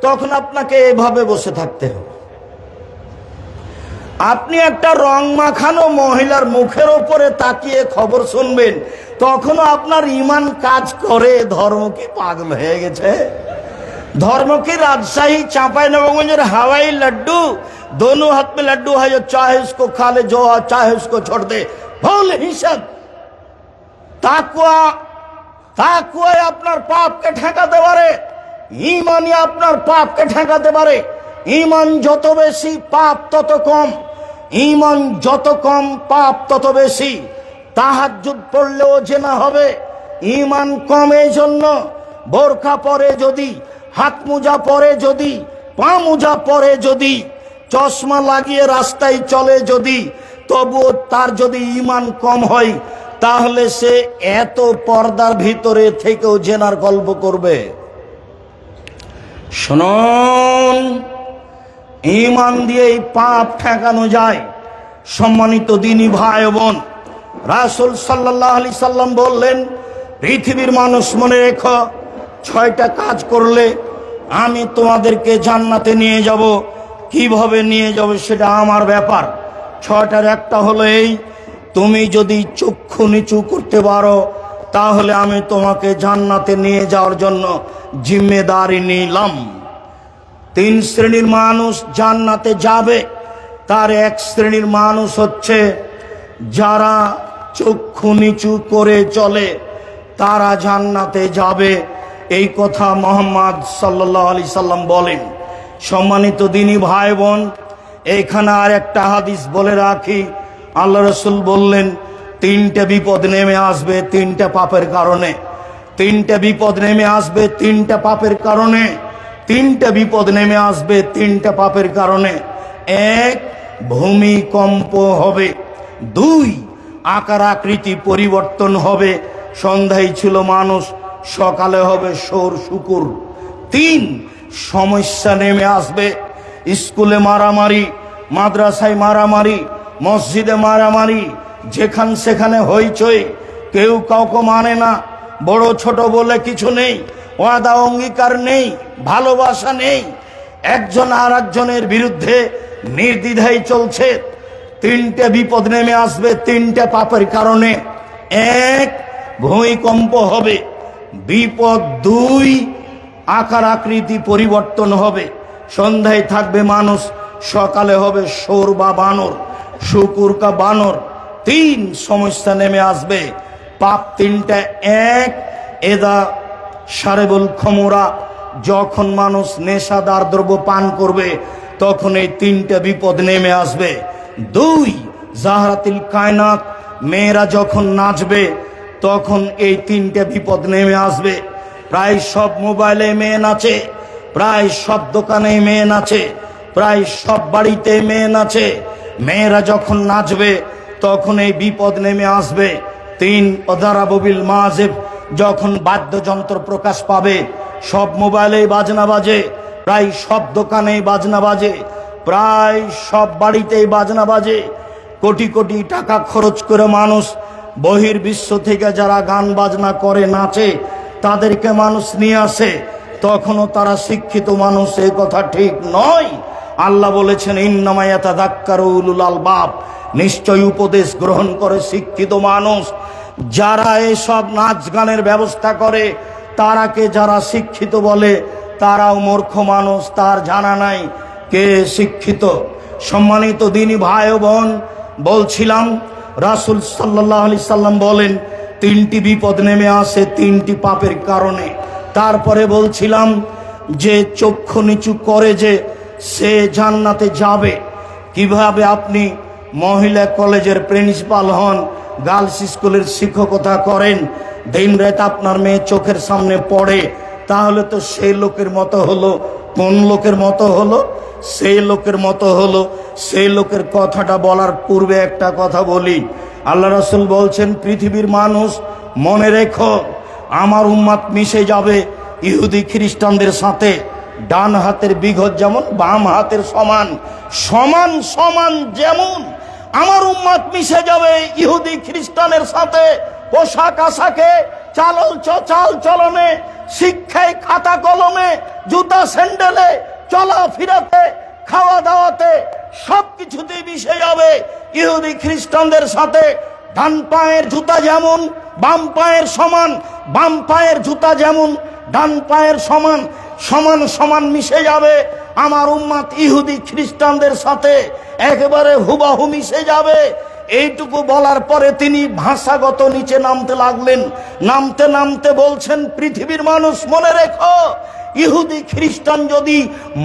তখন আপনাকে এভাবে বসে থাকতে হবে। আপনি একটা রং মাখানো মহিলার মুখের ওপরে তাকিয়ে খবর শুনবেন, তখনও আপনার ইমান কাজ করে। ধর্ম কি পাগল হয়ে গেছে? ধর্ম কি রাজশাহী চাঁপাইনবাবগঞ্জের হাওয়াই লাড্ডু? दोनों हाथ में लड्डू है, जो चाहे उसको खा ले, जो चाहे उसको छोड़ दे। ভুল হিসাব। তাকওয়া, তাকওয়াই আপনার পাপকে ঠেকাতে পারে, ঈমানই আপনার পাপকে ঠেকাতে পারে। ঈমান যত বেশি পাপ তত কম, ঈমান যত কম পাপ তত বেশি। তাহাজ্জুদ পড়লেও জেনা হবে, ঈমান কম। এই জন্য বোরকা পরে যদি, হাত মোজা পরে যদি, পা মোজা পরে যদি, চশমা লাগিয়ে রাস্তায় চলে যদি, তবুও তার যদি ঈমান কম হয় তাহলে সে এত পর্দার ভিতরে থেকেও জেনার গল্প করবে। শুনুন, ঈমান দিয়েই পাপ ঠেকানো যায়। সম্মানিত দ্বীনি ভাই বোন, রাসূল সাল্লাল্লাহু আলাইহি সাল্লাম বললেন, পৃথিবীর মানুষ মনে রেখো, 6টা কাজ করলে আমি তোমাদেরকে জান্নাতে নিয়ে যাব। কিভাবে নিয়ে যাব সেটা আমার ব্যাপার। 6টার একটা হলো এই, তুমি যদি চক্ষু নিচু করতে পারো তাহলে আমি তোমাকে জান্নাতে নিয়ে যাওয়ার জন্য জিম্মেদারি নিলাম। 3 শ্রেণীর মানুষ জান্নাতে যাবে। তার এক শ্রেণীর মানুষ হচ্ছে যারা চক্ষু নিচু করে চলে, তারা জান্নাতে যাবে। এই কথা মুহাম্মদ সাল্লাল্লাহু আলাইহি সাল্লাম বলেন। সম্মানিত দ্বীনি ভাই বোন, এইখানে আর একটা হাদিস বলে রাখি। আল্লাহ রাসূল বললেন, 3টে বিপদ নেমে আসবে 3টে পাপের কারণে। 3টে বিপদ নেমে আসবে 3টে পাপের কারণে। 3টে বিপদ নেমে আসবে 3টে পাপের কারণে। 1, ভূমিকম্প হবে। 2, আকার আকৃতি পরিবর্তন হবে। সন্ধ্যায় ছিল মানুষ, সকালে হবে সৌর শুকুর। 3, সমস্যা নেমে আসবে। স্কুলে মারামারি, মাদ্রাসায় মারামারি, মসজিদে মারামারি, যেখান সেখানে হইচই, কেউ কাউকে মানে না, বড় ছোট বলে কিছু নেই, ওয়াদা অঙ্গীকার নেই, ভালোবাসা নেই, একজন আর একজনের বিরুদ্ধে নির্দ্বিধায় চলছে। 3টে বিপদ নেমে আসবে 3টে পাপের কারণে। 1, ভূমিকম্প হবে। বিপদ 2, আকার আকৃতি পরিবর্তন হবে। সন্ধ্যায় থাকবে মানুষ, সকালে হবে সৌর বা বানর, শুকুর কা বানর। 3, সমস্যা নেমে আসবে। পাপ 3টা। 1, এদা সারেবুল খমরা, যখন মানুষ নেশাদার দ্রব্য পান করবে তখন এই 3টে বিপদ নেমে আসবে। 2, জাহরাতিল কায়নাত, মেয়েরা যখন নাচবে তখন এই 3টে বিপদ নেমে আসবে। প্রায় সব মোবাইলে মেয়ে নাচে, প্রায় সব দোকানে মেয়ে নাচে, প্রায় সব বাড়িতে মেয়ে নাচে। মেয়েরা যখন নাচবে তখন এই বিপদ নেমে আসবে। 3 অদারাববিল মাজেব, যখন বাদ্যযন্ত্র প্রকাশ পাবে, সব মোবাইলেই বাজনা বাজে, প্রায় সব দোকানেই বাজনা বাজে, প্রায় সব বাড়িতেই বাজনা বাজে। কোটি কোটি টাকা খরচ করে মানুষ বহির্বিশ্ব থেকে যারা গান বাজনা করে নাচে তাদেরকে মানুষ নিয়ে আসে, তখনও তারা শিক্ষিত মানুষ, এই কথা ঠিক নয়। আল্লাহ বলেছেন ইন্নামা ইয়াতাযাক্কারু উলুল আলবাব, নিশ্চয় উপদেশ গ্রহণ করে শিক্ষিত মানুষ। যারা এসব নাচ গানের ব্যবস্থা করে তারাকে যারা শিক্ষিত বলে তারাও মূর্খ মানুষ, তার জানা নাই কে শিক্ষিত। সম্মানিত দিনী ভাই ও বোন, বলছিলাম রাসূল সাল্লাল্লাহু আলাইহি সাল্লাম বলেন 3টি বিপদ নেমে আসে 3টি পাপের কারণে। তারপরে বলছিলাম যে চক্ষু নিচু করে যে সে জান্নাতে যাবে। কিভাবে আপনি মহিলা কলেজের প্রিন্সিপাল হন, গার্লস স্কুলের শিক্ষকতা করেন, দিন রাত আপনার মেয়ে চোখের সামনে পড়ে, তাহলে তো সেই লোকের মতো হলো। কোন লোকের মতো হলো? সেই লোকের মতো হলো। সেই লোকের কথাটা বলার পূর্বে একটা কথা বলি। আল্লাহ রাসূল বলছেন পৃথিবীর মানুষ মনে রেখো, আমার উম্মাত মিশে যাবে ইহুদি খ্রিস্টানদের সাথে। ডান হাতের বিঘত যেমন বাম হাতের সমান, সমান সমান যেমন আমার উম্মাত মিশে যাবে ইহুদি খ্রিস্টানের সাথে। পোশাক আশাকে, চাল চলনে, শিক্ষায়, খাতা কলমে, জুতা স্যান্ডেলে, চলাফেরাতে, খাওয়া দাওয়াতে, সব কিছুতেই মিশে যাবে ইহুদি খ্রিস্টানদের সাথে। ডান পায়ের জুতা যেমন বাম পায়ের সমান, বাম পায়ের জুতা যেমন ডান পায়ের সমান, সমান সমান মিশে যাবে আমার উম্মাত ইহুদি খ্রিস্টানদের সাথে, একেবারে হুবাহু মিশে যাবে। এইটুকু বলার পরে তিনি ভাষাগত নিচে নামতে লাগলেন। নামতে নামতে বলছেন পৃথিবীর মানুষ মনে রেখো, ইহুদি খ্রিস্টান যদি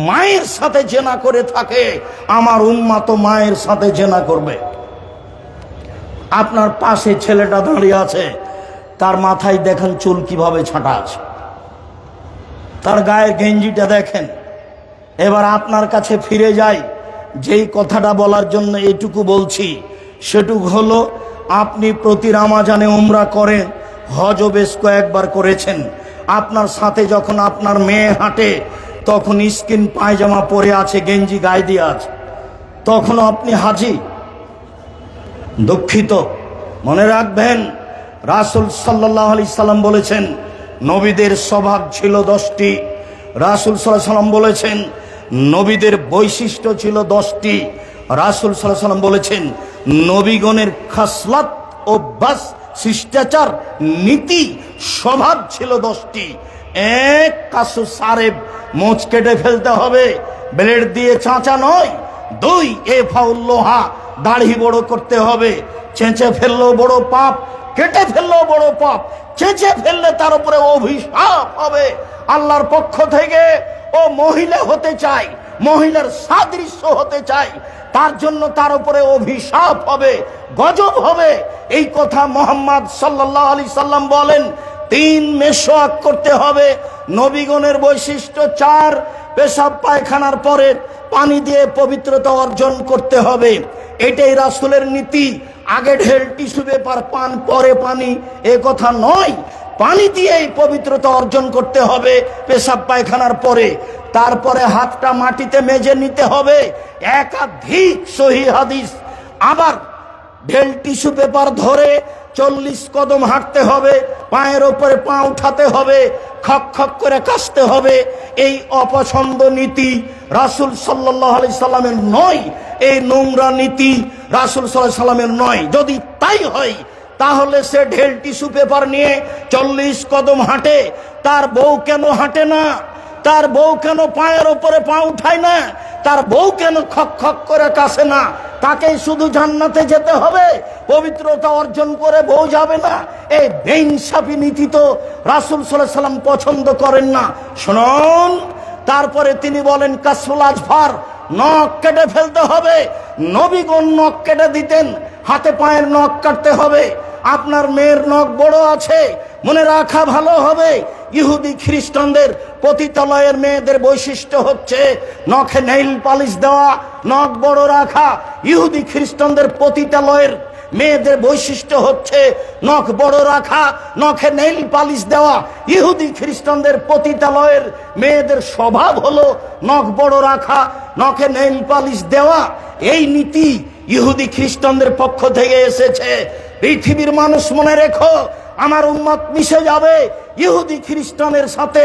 মায়ের সাথে জেনা করে থাকে, আমার উম্মাত মায়ের সাথে জেনা করবে। আপনার পাশে ছেলেটা দাঁড়িয়ে আছে, তার মাথায় দেখেন চুল কিভাবে ছাঁটা আছে, তার গায়ের গেঞ্জিটা দেখেন। এবার আপনার কাছে ফিরে যাই, যেই কথাটা বলার জন্য এইটুকু বলছি সেটুকু হলো, আপনি প্রতি রমজানে উমরা করেন, হজও বেশ কয়েকবার করেছেন। আপনার সাথে যখন আপনার মেয়ে হাঁটে তখন স্কিন পায়জামা পরে আছে, গেঞ্জি গায়ে দিয়ে আছে, তখনও আপনি হাজি? দুঃখিত। মনে রাখবেন রাসূল সাল্লাল্লাহু আলাইহি সাল্লাম বলেছেন নবীদের স্বভাব ছিল 10টি। রাসূল সাল্লাল্লাহু আলাইহি সাল্লাম বলেছেন নবীদের বৈশিষ্ট্য ছিল 10টি। রাসূল সাল্লাল্লাহু আলাইহি সাল্লাম বলেছেন নবীগণের খাসলাত, অভ্যাস, শিষ্টাচার, নীতি, স্বভাব ছিল 10টি। 1 কাসু সারেব, মোচ কেটে ফেলতে হবে, ব্লেড দিয়ে চাঁচা নয়। 2 এফাউল লোহা, দাড়ি বড় করতে হবে। চেঁচে ফেললেও বড় পাপ, কেটে ফেললেও বড় পাপ, চেঁচে ফেললে তার উপরে অভিশাপ হবে আল্লাহর পক্ষ থেকে। ও মহিলা হতে চাই, মহিলার সাদৃশ্য হতে চাই, তার জন্য তার উপরে অভিশাপ হবে, গজব হবে। এই কথা মুহাম্মদ সাল্লাল্লাহু আলাইহি সাল্লাম বলেন। 3 মেশওয়াক করতে হবে। নবীগণের বৈশিষ্ট্য 4 পেশাব পায়খানার পরে পানি দিয়ে পবিত্রতা অর্জন করতে হবে। এটাই রাসূলের নীতি। আগে ঢেল টিস্যু পেপার পান, পরে পানি, এ কথা নয়। পানি দিয়েই পবিত্রতা অর্জন করতে হবে পেশাব পায়খানার পরে। তারপরে হাতটা মাটিতে মেজে নিতে হবে, একাধিক সহিহ হাদিস। আবার ঢেল টিস্যু পেপার ধরে 40 কদম হাঁটতে হবে, পায়ের ওপরে পা উঠাতে হবে, খক খক করে কাশতে হবে। এই অপছন্দ নীতি রাসূল সাল্লাল্লাহু আলাইহি সাল্লামের নয়। এই নোংরা নীতি রাসূল সাল্লাল্লাহু আলাইহি সাল্লামের নয়। যদি তাই হয় তাহলে সে ঢেল টিস্যু পেপার নিয়ে 40 কদম হাঁটে, তার বউ কেন হাঁটে না? তার বউ কেন পায়ের ওপরে পা উঠায় না? তার বউ কেন খক খক করে কাশে না? তাকেই শুধু জান্নাতে যেতে হবে, পবিত্রতা অর্জন করে বউ যাবে না? এই বেইনসাফি নীতি তো রাসূল সাল্লাল্লাহু আলাইহি সাল্লাম পছন্দ করেন না। শুনুন, তারপরে তিনি বলেন কাসফুল আজফার, নখ কেটে ফেলতে হবে। নবীগণ নখ কেটে দিতেন, হাতে পায়ের নখ কাটতে হবে। আপনার মেয়ের নখ বড় আছে, মনে রাখা ভালো হবে ইহুদি খ্রিস্টানদের পতিতালয়ের মেয়েদের বৈশিষ্ট্য হচ্ছে নখে নেইল পালিশ দেওয়া, নখ বড় রাখা। ইহুদি খ্রিস্টানদের পতিতালয়ের মেয়েদের বৈশিষ্ট্য হচ্ছে নখ বড় রাখা, নখে নেইল পালিশ দেওয়া। ইহুদি খ্রিস্টানদের পতিতালয়ের মেয়েদের স্বভাব হলো নখ বড় রাখা, নখে নেইল পালিশ দেওয়া। এই নীতি ইহুদি খ্রিস্টানদের পক্ষ থেকে এসেছে। পৃথিবীর মানুষ মনে রেখো, আমার উম্মত মিশে যাবে ইহুদি খ্রিস্টানের সাথে।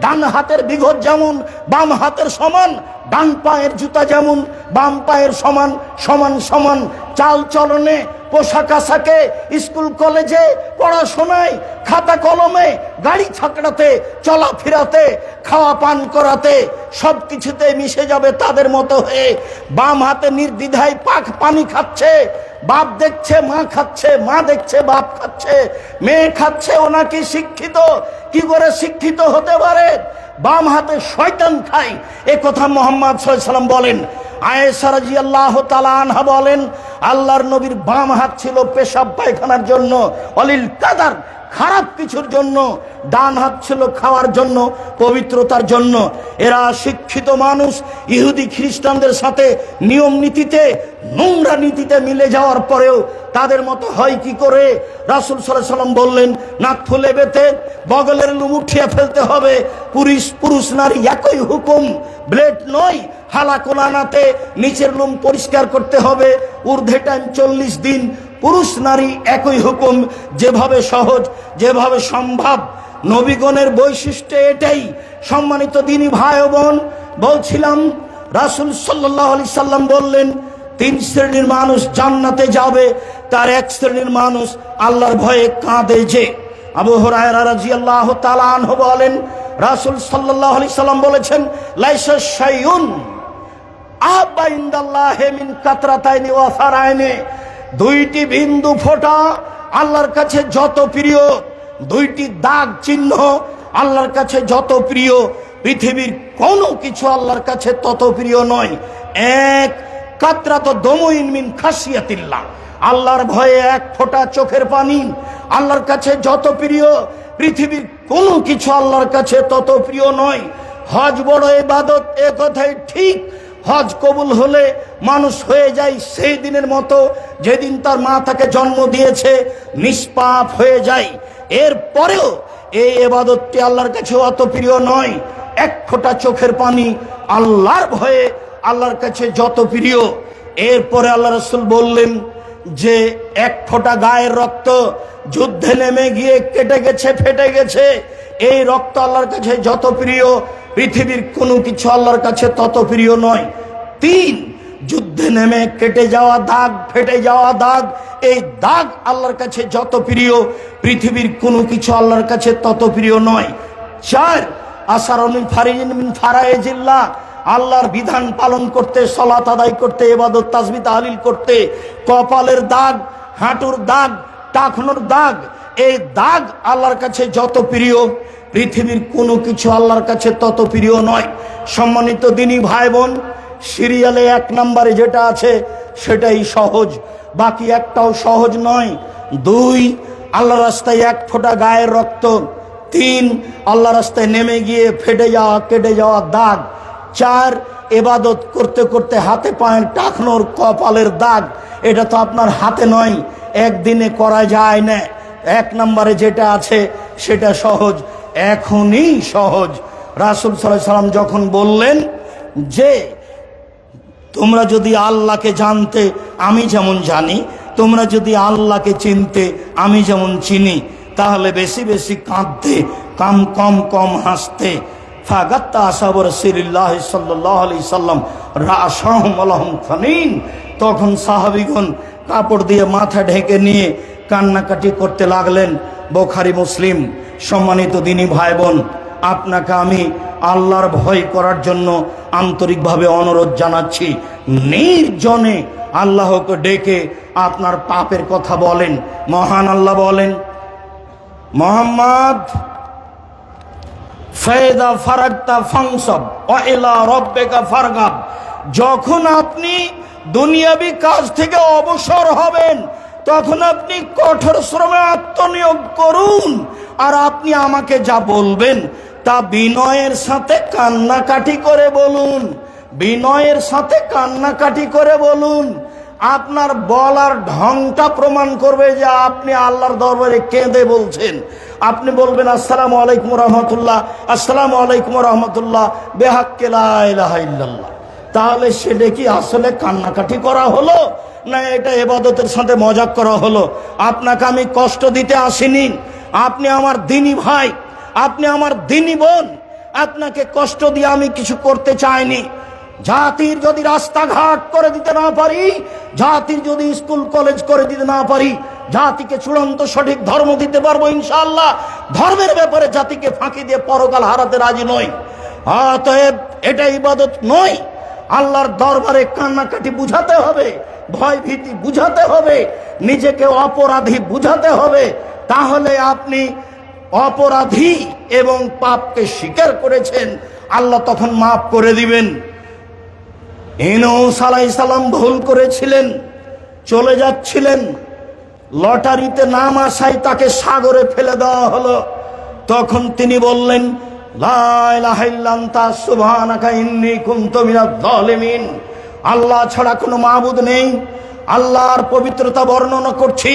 ডান হাতের বিঘত যেমন বাম হাতের সমান, ডান পায়ের জুতা যেমন বাম পায়ের সমান, সমান সমান চাল চলনে, পোশাক আশাকে, স্কুল কলেজে পড়াশোনায়, খাতা কলমে, গাড়ি ছাকড়াতে, চলাফেরাতে, খাওয়া পান করাতে সব কিছুতে মিশে যাবে তাদের মতো হয়ে। বাম হাতে নির্দ্বিধায় পানি খাচ্ছে, বাপ দেখছে মা খাচ্ছে, মা দেখছে বাপ খাচ্ছে, মেয়ে খাচ্ছে। ওনাকে শিক্ষিত কি করে শিক্ষিত হতে পারে? বাম হাতে শয়তান খায়, এ কথা মুহাম্মদ সাল্লাল্লাহু আলাইহি ওয়াসাল্লাম বলেন। আয়েশা রাদিয়াল্লাহু তাআলা আনহা বলেন, আল্লাহর নবীর বাম হাত ছিল পেশাব পায়খানার জন্য, অলিল কাদার খারাপ কিছুর জন্য, ডান হাত ছিল খাওয়ার জন্য, পবিত্রতার জন্য। এরা শিক্ষিত মানুষ ইহুদি খ্রিস্টানদের সাথে নিয়ম নীতিতে, নোংরা নীতিতে মিলে যাওয়ার পরেও তাদের মতো হয় কি করে? রাসূল সাল্লাল্লাহু আলাইহি ওয়াসাল্লাম বললেন, নাক ফুলে বেতে বগলের লুম উঠিয়ে ফেলতে হবে। পুরুষ নারী একই হুকুম, ব্লেড নয়। হালাকোলানাতে নিচের লুম পরিষ্কার করতে হবে। ঊর্ধ্বে টাইম 40 দিন। পুরুষ নারী একই হুকুম, যেভাবে সহজ, যেভাবে সম্ভব। নবীগণের বৈশিষ্ট্য এটাই। সম্মানিত দিনী ভাই ও বোন, বলছিলাম রাসূল সাল্লাল্লাহু আলাইহি সাল্লাম বললেন, 3 শ্রেণীর মানুষ জান্নাতে যাবে, তার 1 শ্রেণীর মানুষ আল্লাহর ভয়ে কাঁদে যে। আবু হুরায়রা রাদিয়াল্লাহু তাআলা আনহু বলেন, রাসূল সাল্লাল্লাহু আলাইহি সাল্লাম বলেছেন, লাইসা শাইউন আহাব্বা ইনদাল্লাহি মিন কাতরাতাইনি ওয়া ফারাইনি। 2টি বিন্দু ফোঁটা আল্লাহর কাছে যত প্রিয়, 2টি দাগ চিহ্ন আল্লাহর কাছে যত প্রিয়, পৃথিবীর কোনো কিছু আল্লাহর কাছে তত প্রিয় নয়। 1 কাতরাত দমুইন মিন খাসিয়াতিল্লাহ, আল্লাহর ভয়ে 1 ফোঁটা চোখের পানি আল্লাহর কাছে যত প্রিয়, পৃথিবীর কোনো কিছু আল্লাহর কাছে তত প্রিয় নয়। হজ বড় ইবাদত, এ কথাই ঠিক। হজ কবুল হলে মানুষ হয়ে যায় সেই দিনের মতো যেদিন তার মা তাকে জন্ম দিয়েছে, নিষ্পাপ হয়ে যায়। এরপরেও এই ইবাদতটি আল্লাহর কাছে অত প্রিয় নয়। 1 ফোঁটা চোখের পানি আল্লাহর ভয়ে আল্লাহর কাছে যত প্রিয়। এরপরে আল্লাহ রাসূল বললেন যে 1 ফোঁটা গায়ের রক্ত যুদ্ধে নেমে গিয়ে কেটে গেছে, ফেটে গেছে, এই রক্ত আল্লাহর কাছে যত প্রিয়, পৃথিবীর কোনো কিছু আল্লাহর কাছে তত প্রিয় নয়। 3 যুদ্ধে নেমে কেটে যাওয়া দাগ, ফেটে যাওয়া দাগ, এই দাগ আল্লাহর কাছে যত প্রিয়, পৃথিবীর কোনো কিছু আল্লাহর কাছে তত প্রিয় নয়। 4 আসারুন ফারিজিন মিন ফারাইজিল্লাহ, আল্লাহর বিধান পালন করতে, সালাত আদায় করতে, ইবাদত তাসবিহ তাহলিল করতে, কপালের দাগ, হাঁটুর দাগ, টাকনোর দাগ, এই দাগ আল্লাহর কাছে যত প্রিয়, পৃথিবীর কোনো কিছু আল্লাহর কাছে তত প্রিয় নয়। সম্মানিত দিনী ভাই বোন, সিরিয়ালে 1 নম্বরে যেটা আছে সেটাই সহজ, বাকি একটাও সহজ নয়। 2 আল্লাহর রাস্তায় 1 ফোঁটা গায়ের রক্ত। 3 আল্লাহর রাস্তায় নেমে গিয়ে ফেটে যাওয়া, কেটে যাওয়া দাগ। 4 ইবাদত করতে করতে হাতে পায়ের টাকনোর, কপালের দাগ। এটা তো আপনার হাতে নয়, একদিনে করা যায় না। 1 নম্বরে যেটা আছে সেটা সহজ, এখনই সহজ। রাসূল সাল্লাল্লাহু আলাইহি সাল্লাম যখন বললেন যে তোমরা যদি আল্লাহকে জানতে আমি যেমন জানি, তোমরা যদি আল্লাহকে চিনতে আমি যেমন চিনি, তাহলে বেশি বেশি কাঁদতে, কম কম কম হাসতে। ফাগাত্তা আসহাবু রাসূলিল্লাহ সাল্লাল্লাহু আলাইহি সাল্লাম রাশাহুম আলাহুম খানিন, তখন সাহাবীগণ কাপড় দিয়ে মাথা ঢেকে নিয়ে কান্নাকাটি করতে লাগলেন। বুখারী মুসলিম। সম্মানিত দিনী ভাই বোন, আপনাকে আমি আল্লাহর ভয় করার জন্য আন্তরিকভাবে অনুরোধ জানাচ্ছি। নির্জনে আল্লাহকে ডেকে আপনার পাপের কথা বলেন। মহান আল্লাহ বলেন, মুহাম্মদ ফাইদা ফারাগতা ফানসাব ওয়া ইলা রাব্বিকা ফারগাব, যখন আপনি দুনিয়াবি কাজ থেকে অবসর হবেন তখন আপনি কঠোর শ্রমে আত্মনিয়োগ করুন। আর আপনি আমাকে যা বলবেন তা বিনয়ের সাথে কান্নাকাটি করে বলুন, বিনয়ের সাথে কান্নাকাটি করে বলুন। আপনার বলার ঢংটা প্রমাণ করবে যে আপনি আল্লাহর দরবারে কেঁদে বলছেন। আপনি বলবেন আসসালামু আলাইকুম রহমতুল্লাহ, আসসালামু আলাইকুম রহমতুল্লাহ, বেহাক্কে লা ইলাহা ইল্লাল্লাহ। তাহলে সেটা কি আসলে কান্নাকাটি করা হলো, না এটা ইবাদতের সাথে মজাক করা হলো? আপনাকে আমি কষ্ট দিতে আসিনি, আপনি আমার দিনী ভাই, আপনি আমার দিনী বোন, আপনাকে কষ্ট দিয়ে আমি কিছু করতে চাইনি। জাতির যদি রাস্তাঘাট করে দিতে না পারি, জাতির যদি স্কুল কলেজ করে দিতে না পারি, জাতিকে চূড়ান্ত সঠিক ধর্ম দিতে পারবো ইনশাআল্লাহ। ধর্মের ব্যাপারে জাতিকে ফাঁকি দিয়ে পরকাল হারাতে রাজি নই। অতএব এটা ইবাদত নয়। আল্লাহর দরবারে কান্নাকাটি বুঝাতে হবে, ভয় ভীতি বুঝাতে হবে, নিজেকে অপরাধী বুঝাতে হবে। তাহলে আপনি অপরাধী এবং পাপকে স্বীকার করেছেন, আল্লাহ তখন মাফ করে দিবেন। ইউনূস আলাইহিস সালাম ভুল করেছিলেন, চলে যাচ্ছিলেন, লটারিতে নাম আসায় তাকে সাগরে ফেলে দেওয়া হলো। তখন তিনি বললেন লা ইলাহা ইল্লা আনতা সুবহানাকা ইন্নী কুনতু মিনাজ জালিমিন। আল্লাহ ছাড়া কোনো মাবুদ নেই, আল্লাহর পবিত্রতা বর্ণনা করছি।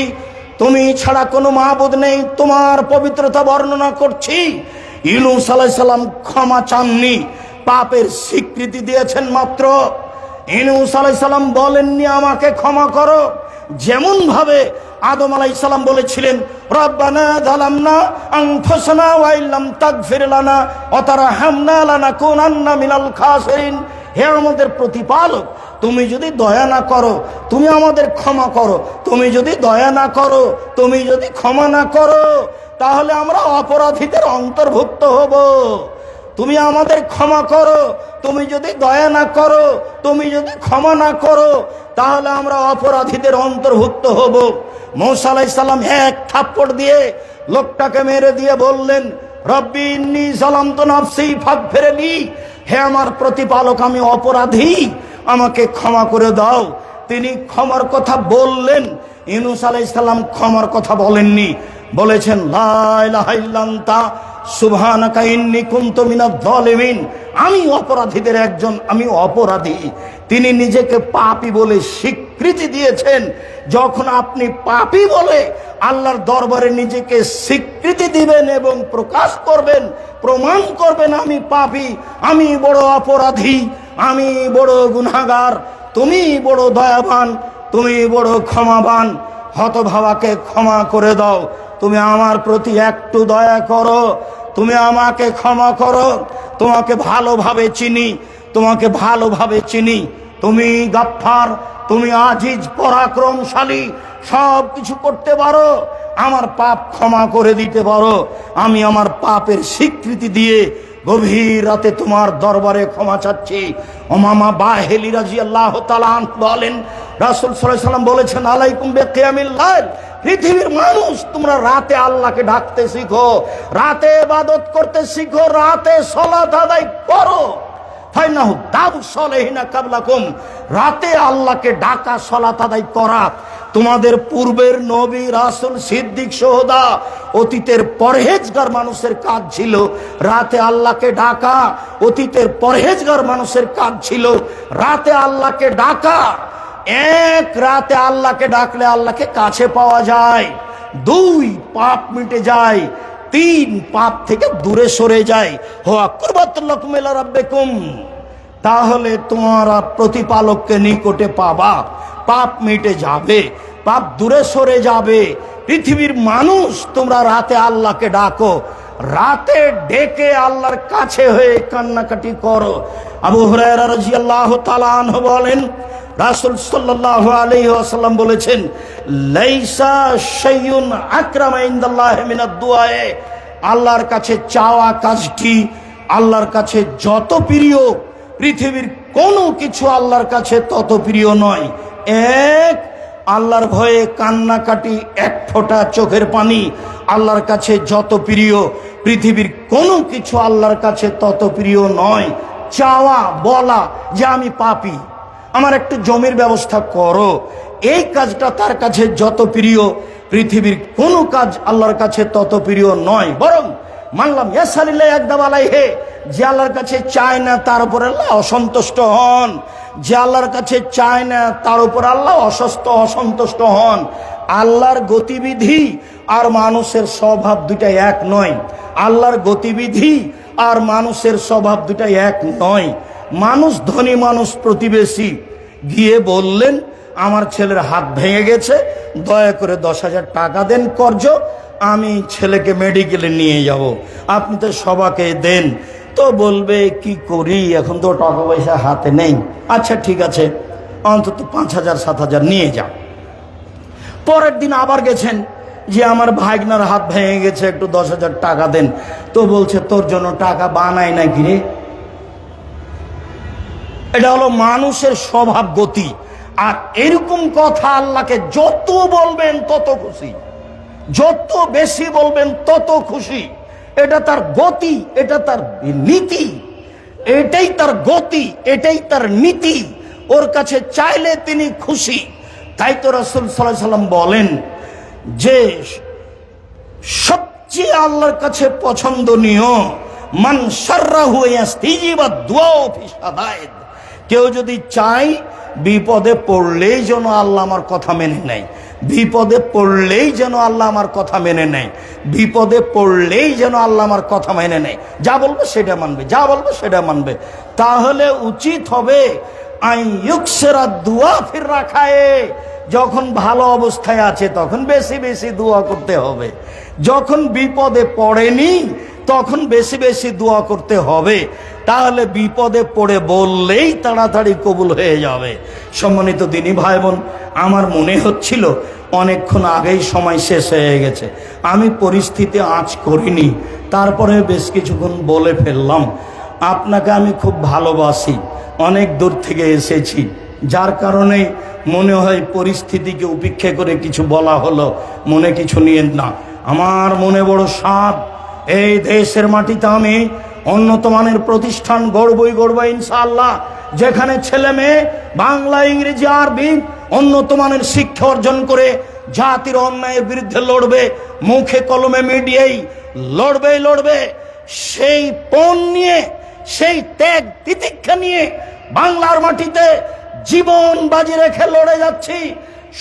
তুমি ছাড়া কোনো মাবুদ নেই, তোমার পবিত্রতা বর্ণনা করছি। ইউনূস আলাইহিস সালাম ক্ষমা চাননি, পাপের স্বীকৃতি দিয়েছেন মাত্র। ইউনূস আলাইহিস সালাম বলেননি আমাকে ক্ষমা করো। যেমন ভাবে আদম আলাইহিস সালাম বলেছিলেন রব্বানা যালামনা আনফুসানা ওয়া ইল্লাম তাগফির লানা ওয়া তারহামনা লানাকুনান্না মিনাল খাসিরিন। হে আমাদের প্রতিপালক, তুমি যদি দয়া না করো, তুমি আমাদের ক্ষমা করো। তুমি যদি দয়া না করো, তুমি যদি ক্ষমা না করো, তাহলে আমরা অপরাধীদের অন্তর্ভুক্ত হব। তুমি আমাদের ক্ষমা করো, তুমি যদি দয়া না করো, তুমি যদি ক্ষমা না করো, তাহলে আমরা অপরাধীদের অন্তর্ভুক্ত হব। মূসা আলাইহিস সালাম এক থাপ্পড় দিয়ে লোকটাকে মেরে দিয়ে বললেন রব্বি ইন্নী যালামতু নাফসি ফাগফিরলি। হে আমার প্রতিপালক, আমি অপরাধী, আমাকে ক্ষমা করে দাও। তিনি ক্ষমার কথা বললেন। ইউনূস আলাইহিস সালাম ক্ষমার কথা বলেননি, বলেছেন লা ইলাহা ইল্লা আনতা সুবহানাকা ইন্নী কুনতু মিনাজ জালিমিন। আমি অপরাধীদের একজন, আমি অপরাধী। তিনি নিজেকে পাপী বলে স্বীকৃতি দিয়েছেন। যখন আপনি পাপী বলে আল্লাহর দরবারে নিজেকে স্বীকৃতি দিবেন এবং প্রকাশ করবেন, প্রমাণ করবেন আমি পাপী, আমি বড় অপরাধী, আমি বড় গুনাহগার, তুমি বড় দয়াবান, তুমি বড় ক্ষমাবান, হতভাবাকে ক্ষমা করে দাও। তুমি আমার প্রতি একটু দয়া করো, তুমি আমাকে ক্ষমা করো। তোমাকে ভালোভাবে চিনি, তোমাকে ভালোভাবে চিনি। তুমি গাফফার, তুমি আজিজ, পরাক্রমশালী, সব কিছু করতে পারো, আমার পাপ ক্ষমা করে দিতে পারো। আমি আমার পাপের স্বীকৃতি দিয়ে গভীর রাতে তোমার দরবারে ক্ষমা চাচ্ছি। উমামা বাহিলি রাদিয়াল্লাহু তাআলা বলেন রাসূল সাল্লাল্লাহু আলাইহি ওয়াসাল্লাম বলেছেন আলাইকুম বিকিয়ামিল লাইল। পৃথিবীর মানুষ, তোমরা রাতে আল্লাহকে ডাকতে শিখো, রাতে ইবাদত করতে শিখো, রাতে সালাত আদায় করো। ফাইনাহু দাবু সালেহিনা কাবলাকুম। রাতে আল্লাহকে ডাকা, সালাত আদায় করা তোমাদের পূর্বের নবী, রাসূল, সিদ্দিক, শুহাদা, অতীতের পরহেজগার মানুষের কাজ ছিল। রাতে আল্লাহকে ডাকা অতীতের পরহেজগার মানুষের কাজ ছিল। রাতে আল্লাহকে ডাকা, এক রাতে আল্লাহকে ডাকলে আল্লাহকে কাছে পাওয়া যায়। 2 পাপ মিটে যায়, 3 পাপ থেকে দূরে সরে যায়। হুয়া কুরবাতুল লাকুম ইলা রাব্বিকুম। তাহলে তোমরা প্রতিপালককে নিকটে পাবা, পাপ মিটে যাবে, পাপ দূরে সরে যাবে। পৃথিবীর মানুষ, তোমরা রাতে আল্লাহকে ডাকো, রাতে ডেকে আল্লাহর কাছে হয়ে কান্নাকাটি করো। আবু হুরায়রা রাদিয়াল্লাহু তাআলা আনহু বলেন রাসূল সাল্লাল্লাহু আলাইহি ওয়াসাল্লাম বলেছেন লাইসা শাইউন আকরামা ইনদাল্লাহি মিনাদ দুআয়ে। আল্লাহর কাছে চাওয়া কাজটি আল্লাহর কাছে যত প্রিয়, পৃথিবীর কোনো কিছু আল্লাহর কাছে তত প্রিয় নয়। এক, আল্লাহর ভয়ে কান্নাকাটি, এক ফোঁটা চোখের পানি আল্লাহর কাছে যত প্রিয়, পৃথিবীর কোনো কিছু আল্লাহর কাছে তত প্রিয় নয়। চাওয়া, বলা যে আমি পাপী, আমার একটু জমির ব্যবস্থা করো, এই কাজটা তার কাছে যত প্রিয়, পৃথিবীর কোনো কাজ আল্লাহর কাছে তত প্রিয় নয়। বরং মানলাম ইয়াসালিল্লাহ একদম আলাইহে, যে আল্লাহর কাছে চায় না তার উপর আল্লাহ অসন্তুষ্ট হন। যে আল্লাহর কাছে চায় না তার উপর আল্লাহ অসন্তুষ্ট হন। আল্লাহর গতিবিধি আর মানুষের স্বভাব দুটাই এক নয়। আল্লাহর গতিবিধি আর মানুষের স্বভাব দুটাই এক নয়। মানুষ, ধনী মানুষ প্রতিবেশী গিয়ে বললেন আমার ছেলের হাত ভেঙে গেছে, দয়া করে 10,000 টাকা দেন কর্জ, আমি ছেলেকে মেডিকেলে নিয়ে যাব, আপনি তো সবাকে দেন। তো বলবে কি করি, এখন তো টাকা পয়সা হাতে নেই। আচ্ছা ঠিক আছে, অন্তত 5,000 7,000 নিয়ে যাও। পরের দিন আবার গেছেন যে আমার ভাগনার হাত ভেঙে গেছে, একটু 10,000 টাকা দেন। তো বলছে তোর জন্য টাকা বানাই নাকি রে। এটা হলো মানুষের স্বভাব গতি। আর এরকম কথা আল্লাহকে যত বলবেন তত খুশি, যত বেশি বলবেন তত খুশি। এটা তার গতি, এটা তার নীতি, এটাই তার গতি, এটাই তার নীতি। ওর কাছে চাইলে তিনি খুশি। তাই তো রাসূল সাল্লাল্লাহু আলাইহি সাল্লাম বলেন যে সবচেয়ে আল্লাহর কাছে পছন্দনীয় মান শাররাহু ইয়াস্তিজিবা দুআ ফি শাদায়েদ। কেউ যদি চায় বিপদে পড়লেই যেন আল্লাহ আমার কথা মেনে নেয়, বিপদে পড়লেই যেন আল্লাহ আমার কথা মেনে নেয়, বিপদে পড়লেই যেন আল্লাহ আমার কথা মেনে নেয়, যা বলবো সেটা মানবে, যা বলবো সেটা মানবে। তাহলে উচিত হবে আইয়ুকসিরা দুআ ফির রাখায়ে। যখন ভালো অবস্থায় আছে তখন বেশি বেশি দোয়া করতে হবে, যখন বিপদে পড়েনি তখন বেশি বেশি দোয়া করতে হবে। তাহলে বিপদে পড়ে বললেই তাড়াতাড়ি কবুল হয়ে যাবে। সম্মানিত দিনী ভাই বোন, আমার মনে হচ্ছিল অনেকক্ষণ আগেই সময় শেষ হয়ে গেছে, আমি পরিস্থিতি আঁচ করিনি, তারপরে বেশ কিছুক্ষণ বলে ফেললাম। আপনাকে আমি খুব ভালোবাসি, অনেক দূর থেকে এসেছি, যার কারণে মনে হয় পরিস্থিতিকে উপেক্ষা করে কিছু বলা হলো, মনে কিছু নিয়েন না। আমার মনে বড় সাধ, এই দেশের মাটিতে আমি উন্নত মানের প্রতিষ্ঠান গড়বই ইনশাআল্লাহ, যেখানে ছেলে মেয়ে বাংলা, ইংরেজি, আরবি উন্নত মানের শিক্ষা অর্জন করে জাতির অন্যায়ের বিরুদ্ধে লড়বে, মুখে কলমে মিডিয়ায় লড়বে। সেই পণ নিয়ে, সেই ত্যাগ তিতিক্ষা নিয়ে বাংলার মাটিতে জীবন বাজি রেখে লড়ে যাচ্ছি।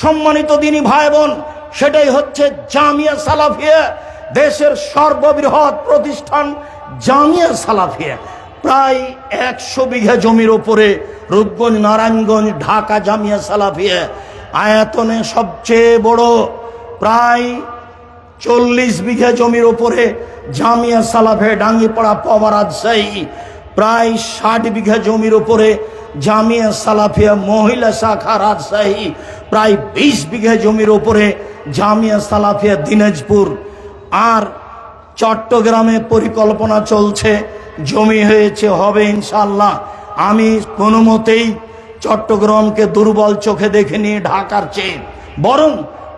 সম্মানিত দিনী ভাই বোন, সেটাই হচ্ছে জামিয়া সালাফিয়া, দেশের সর্ববৃহৎ প্রতিষ্ঠান জামিয়া সালাফিয়া। প্রায় 100 বিঘা জমির উপরে রূপগঞ্জ, নারায়ণগঞ্জ, ঢাকা জামিয়া সালাফিয়া আয়তনে সবচেয়ে বড়। প্রায় 40 বিঘা জমির উপরে জামিয়া সালাফিয়া ডাঙ্গিপাড়া পবা রাজশাহী। প্রায় 60 বিঘা জমির উপরে জামিয়া সালাফিয়া মহিলা শাখা রাজশাহী। প্রায় 20 বিঘা জমির উপরে জামিয়া সালাফিয়া দিনাজপুর। আর চট্টগ্রামে পরিকল্পনা চলছে, জমি হয়েছে, হবে ইনশাআল্লাহ। আমি কোনো মতেই চট্টগ্রামকে দুর্বল চোখে দেখিনি ঢাকার চেয়ে, বরং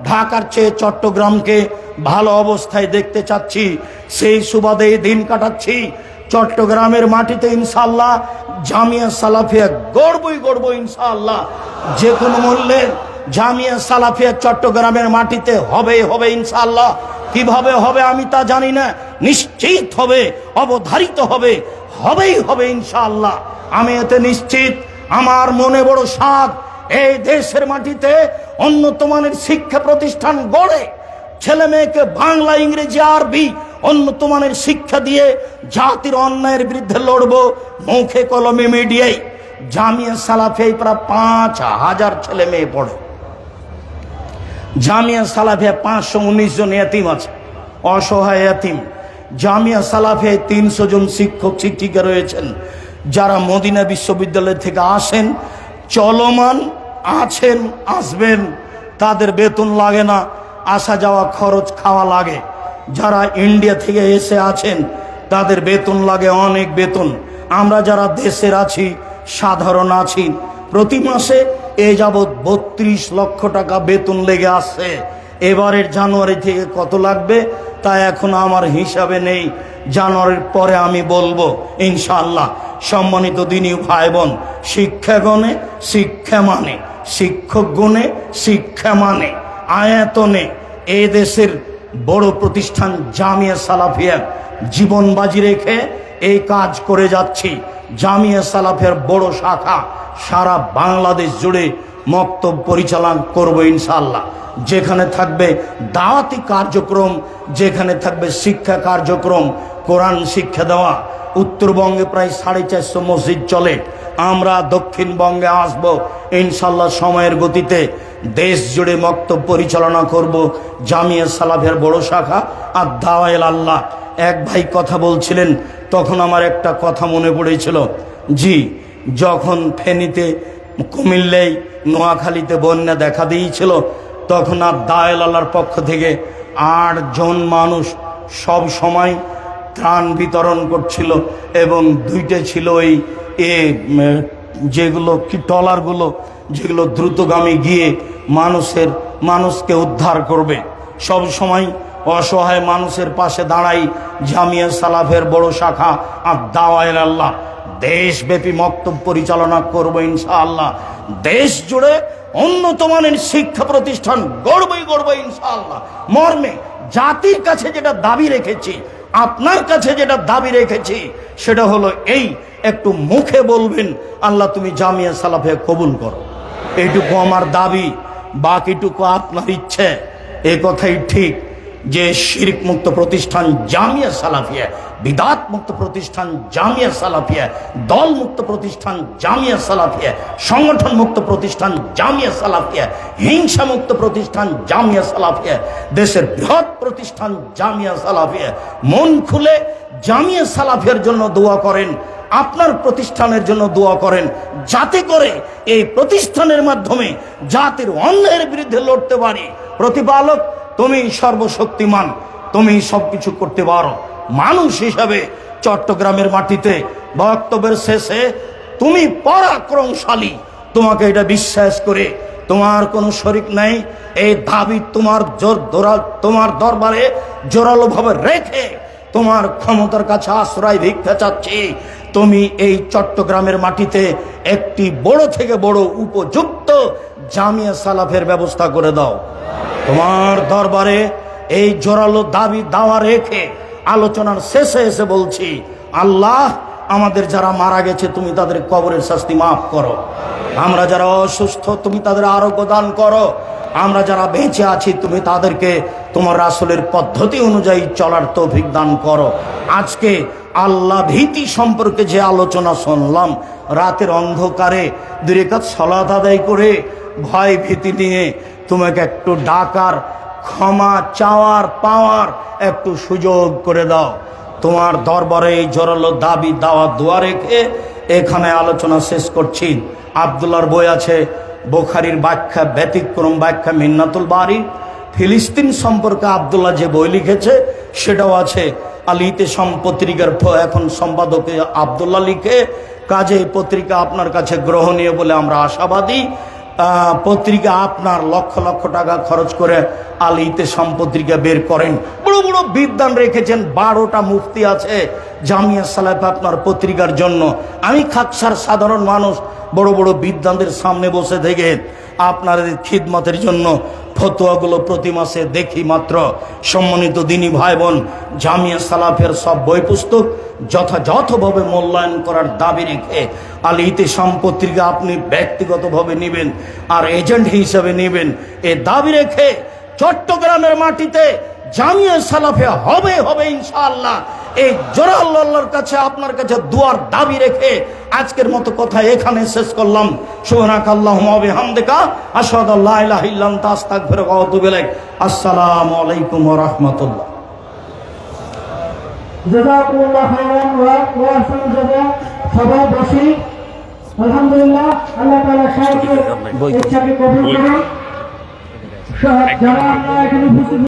ঢাকার চেয়ে চট্টগ্রামকে ভালো অবস্থায় দেখতে চাচ্ছি। সেই সুবাদে দিন কাটাচ্ছি। চট্টগ্রামের মাটিতে ইনশাআল্লাহ জামিয়া সালাফিয়া গড়বই ইনশাআল্লাহ। যে কোনো মূল্যে জামিয়া সালাফিয়া চট্টগ্রামের মাটিতে হবে ইনশাআল্লাহ। কিভাবে হবে আমি তা জানি না, নিশ্চিত হবে, অবধারিত হবেই ইনশাআল্লাহ। আমি এতে নিশ্চিত। আমার মনে বড় সাধ, এই দেশের মাটিতে উন্নত মানের শিক্ষা প্রতিষ্ঠান গড়ে ছেলে মেয়েকে বাংলা, ইংরেজি, আরবি উন্নত মানের শিক্ষা দিয়ে জাতির অন্যায়ের বিরুদ্ধে লড়বো, মুখে কলমে মিডিয়ায়। জামিয়া সালাফিয়ায় প্রায় 5,000 ছেলে মেয়ে পড়ে। জামিয়া সালাফিয়া 519 জন এতিম আছে, অসহায় এতিম। জামিয়া সালাফিয়ায় 300 জন শিক্ষক শিক্ষিকা রয়েছেন, যারা মদিনা বিশ্ববিদ্যালয় থেকে আসেন, চলমান আছেন, আসবেন। তাদের বেতন লাগে না, আসা যাওয়া খরচ খাওয়া লাগে। যারা ইন্ডিয়া থেকে এসে আছেন তাদের বেতন লাগে, অনেক বেতন। আমরা যারা দেশের আছি, সাধারণ আছি, প্রতি মাসে এ যাবৎ 32 লক্ষ টাকা বেতন লেগে আসছে। এবারের জানুয়ারি থেকে কত লাগবে তা এখন আমার হিসাবে নেই, জানুয়ারির পরে আমি বলবো ইনশাআল্লাহ। সম্মানিত দিনী ভাই বোন, শিক্ষা গণে শিক্ষা মানে, শিক্ষক গুণে শিক্ষা মানে, আয়তনে এই দেশের বড় প্রতিষ্ঠান জামিয়া সালাফিয়া জীবন বাজি রেখে এই কাজ করে যাচ্ছি। জামিয়া সালাফিয়ার বড় শাখা সারা বাংলাদেশ জুড়ে মক্তব পরিচালনা করব ইনশাআল্লাহ। যেখানে থাকবে দাওয়াতি কার্যক্রম, যেখানে থাকবে শিক্ষা কার্যক্রম, কোরআন শিক্ষা দেওয়া। উত্তরবঙ্গে প্রায় 450 মসজিদ চলে, আমরা দক্ষিণবঙ্গে আসব ইনশাআল্লাহ সময়ের গতিতে। দেশ জুড়ে মক্তব পরিচালনা করব জামিয়া সালাফের বড় শাখা আর দাওয়ায়ে আল্লাহ। এক ভাই কথা বলছিলেন, তখন আমার একটা কথা মনে পড়েছিল। জি, যখন ফেনীতে, কুমিল্লায়, নোয়াখালীতে বন্যা দেখা দিয়েছিল, তখন আর দাওয়ায়ে আল্লাহর পক্ষ থেকে 8 জন মানুষ সব সময় ত্রাণ বিতরণ করছিল, এবং 2টা ছিল ওই যেগুলো কি ট্রলারগুলো, যেগুলো দ্রুতগামী গিয়ে মানুষকে উদ্ধার করবে। সব সময় অসহায় মানুষের পাশে দাঁড়াই জামিয়া সালাফের বড় শাখা আর দাওয়ায়ে আল্লাহ। দেশব্যাপী মক্তব পরিচালনা করবো ইনশাআল্লাহ। দেশ জুড়ে উন্নত মানের শিক্ষা প্রতিষ্ঠান গড়বই ইনশাআল্লাহ। মর্মে জাতির কাছে যেটা দাবি রেখেছি, আপনার কাছে যেটা দাবি রেখেছি, সেটা হলো এই, একটু মুখে বলবেন আল্লাহ তুমি জামিয়া সালাফে কবুল করো। এইটুকু আমার দাবি, বাকিটুকু আপনার ইচ্ছে। এই কথাই ঠিক যে শিরক মুক্ত প্রতিষ্ঠান জামিয়া সালাফিয়া, বিদাত মুক্ত প্রতিষ্ঠান জামিয়া সালাফিয়া, দল মুক্ত প্রতিষ্ঠান জামিয়া সালাফিয়া, সংগঠন মুক্ত প্রতিষ্ঠান জামিয়া সালাফিয়া, হিংসা মুক্ত প্রতিষ্ঠান জামিয়া সালাফিয়া, দেশের বৃহৎ প্রতিষ্ঠান জামিয়া সালাফিয়া। মন খুলে জামিয়া সালাফিয়ার জন্য দোয়া করেন, আপনার প্রতিষ্ঠানের জন্য দোয়া করেন, যাতে করে এই প্রতিষ্ঠানের মাধ্যমে জাতির অন্যায়ের বিরুদ্ধে লড়তে পারি। প্রতিপালক তুমি সর্বশক্তিমান, তুমি সবকিছু করতে পারো। মানুষ হিসাবে চট্টগ্রামের মাটিতে বক্তব্যের শেষে তুমি পরাক্রমশালী, তোমাকে এটা বিশ্বাস করে তোমার কোনো শরিক নাই, এই দাবি তোমার দরবারে জোরালো ভাবে রেখে তোমার ক্ষমতার কাছে আশ্রয় ভিক্ষা চাচ্ছি। তুমি এই চট্টগ্রামের মাটিতে একটি বড় থেকে বড় উপযুক্ত জামিয়া সালাফের ব্যবস্থা করে দাও। তোমার দরবারে এই জোরালো দাবি দাওয়া রেখে আলোচনার শেষে এসে বলছি, আল্লাহ আমাদের যারা মারা গেছে তুমি তাদের কবরের শাস্তি মাফ করো। আমরা যারা অসুস্থ তুমি তাদের আরোগ্য দান করো। আমরা যারা বেঁচে আছি তুমি তাদেরকে তোমার রাসূলের পদ্ধতি অনুযায়ী চলার তৌফিক দান করো। আজকে আল্লাহ ভীতি সম্পর্কে যে আলোচনা শুনলাম, রাতের অন্ধকারে 2 রাকাত সালাত আদায় করে ভয় ভীতি নিয়ে তোমাকে একটু ডাকার, ক্ষমা চাওয়ার, পাওয়ার একটু সুযোগ করে দাও। তোমার দরবারে এই জোরালো দাবি দাওয়া দোয়া রেখে এখানে আলোচনা শেষ করছি। আব্দুল্লাহর বই আছে, বুখারীর ব্যাখ্যা, ব্যতিক্রম ব্যাখ্যা মিন্নাতুল বারী। ফিলিস্তিন সম্পর্কে আব্দুল্লাহ যে বই লিখেছে সেটাও আছে। আল ইতিসাম পত্রিকার এখন সম্পাদক আব্দুল্লাহ লিখে, কাজে পত্রিকা আপনার কাছে গ্রহণীয় বলে আমরা আশাবাদী। পত্রিকা আপনার লক্ষ লক্ষ টাকা খরচ করে আল ইতিসাম পত্রিকা বের করেন, বড় বড় বিদ্বান রেখেছেন, 12টা মুফতি আছে জামিয়া সালাফ আপনার পত্রিকার জন্য। আমি খাকসার সাধারণ মানুষ বড় বড় বিদ্বানদের সামনে বসে থেকে আপনাদের খিদমতের জন্য ফতোয়াগুলো প্রতি মাসে দেখি মাত্র। সম্মানিত দিনী ভাই বোন, জামিয়া সালাফের সব বই পুস্তক যথাযথভাবে মূল্যায়ন করার দাবি রেখে আল ইতিসাম পত্রিকা আপনি ব্যক্তিগতভাবে নেবেন আর এজেন্ট হিসেবে নেবেন, এ দাবি রেখে চট্টগ্রামের মাটিতে জামিয়া সালাফে হবে ইনশাআল্লাহ। এই জোরালো আল্লাহর কাছে আপনার কাছে দুয়ার দাবি রেখে আজকের মতো কথা এখানে শেষ করলাম। সুবহানাকাল্লাহুম্মা ওয়া বিহামদিকা আশহাদু আল্লা ইলাহা ইল্লা আনতা আস্তাগফিরুকা ওয়া আতুবু ইলাইক। আসসালামু আলাইকুম ওয়া রাহমাতুল্লাহ। জাযাকুমুল্লাহু খাইরান ওয়া আহসানু জাযা। সবাই বসি। আলহামদুলিল্লাহ, আল্লাহ তাআলা শাইখের ইচ্ছাকে কবুল করুন। যারা আমরা এখানে উপস্থিত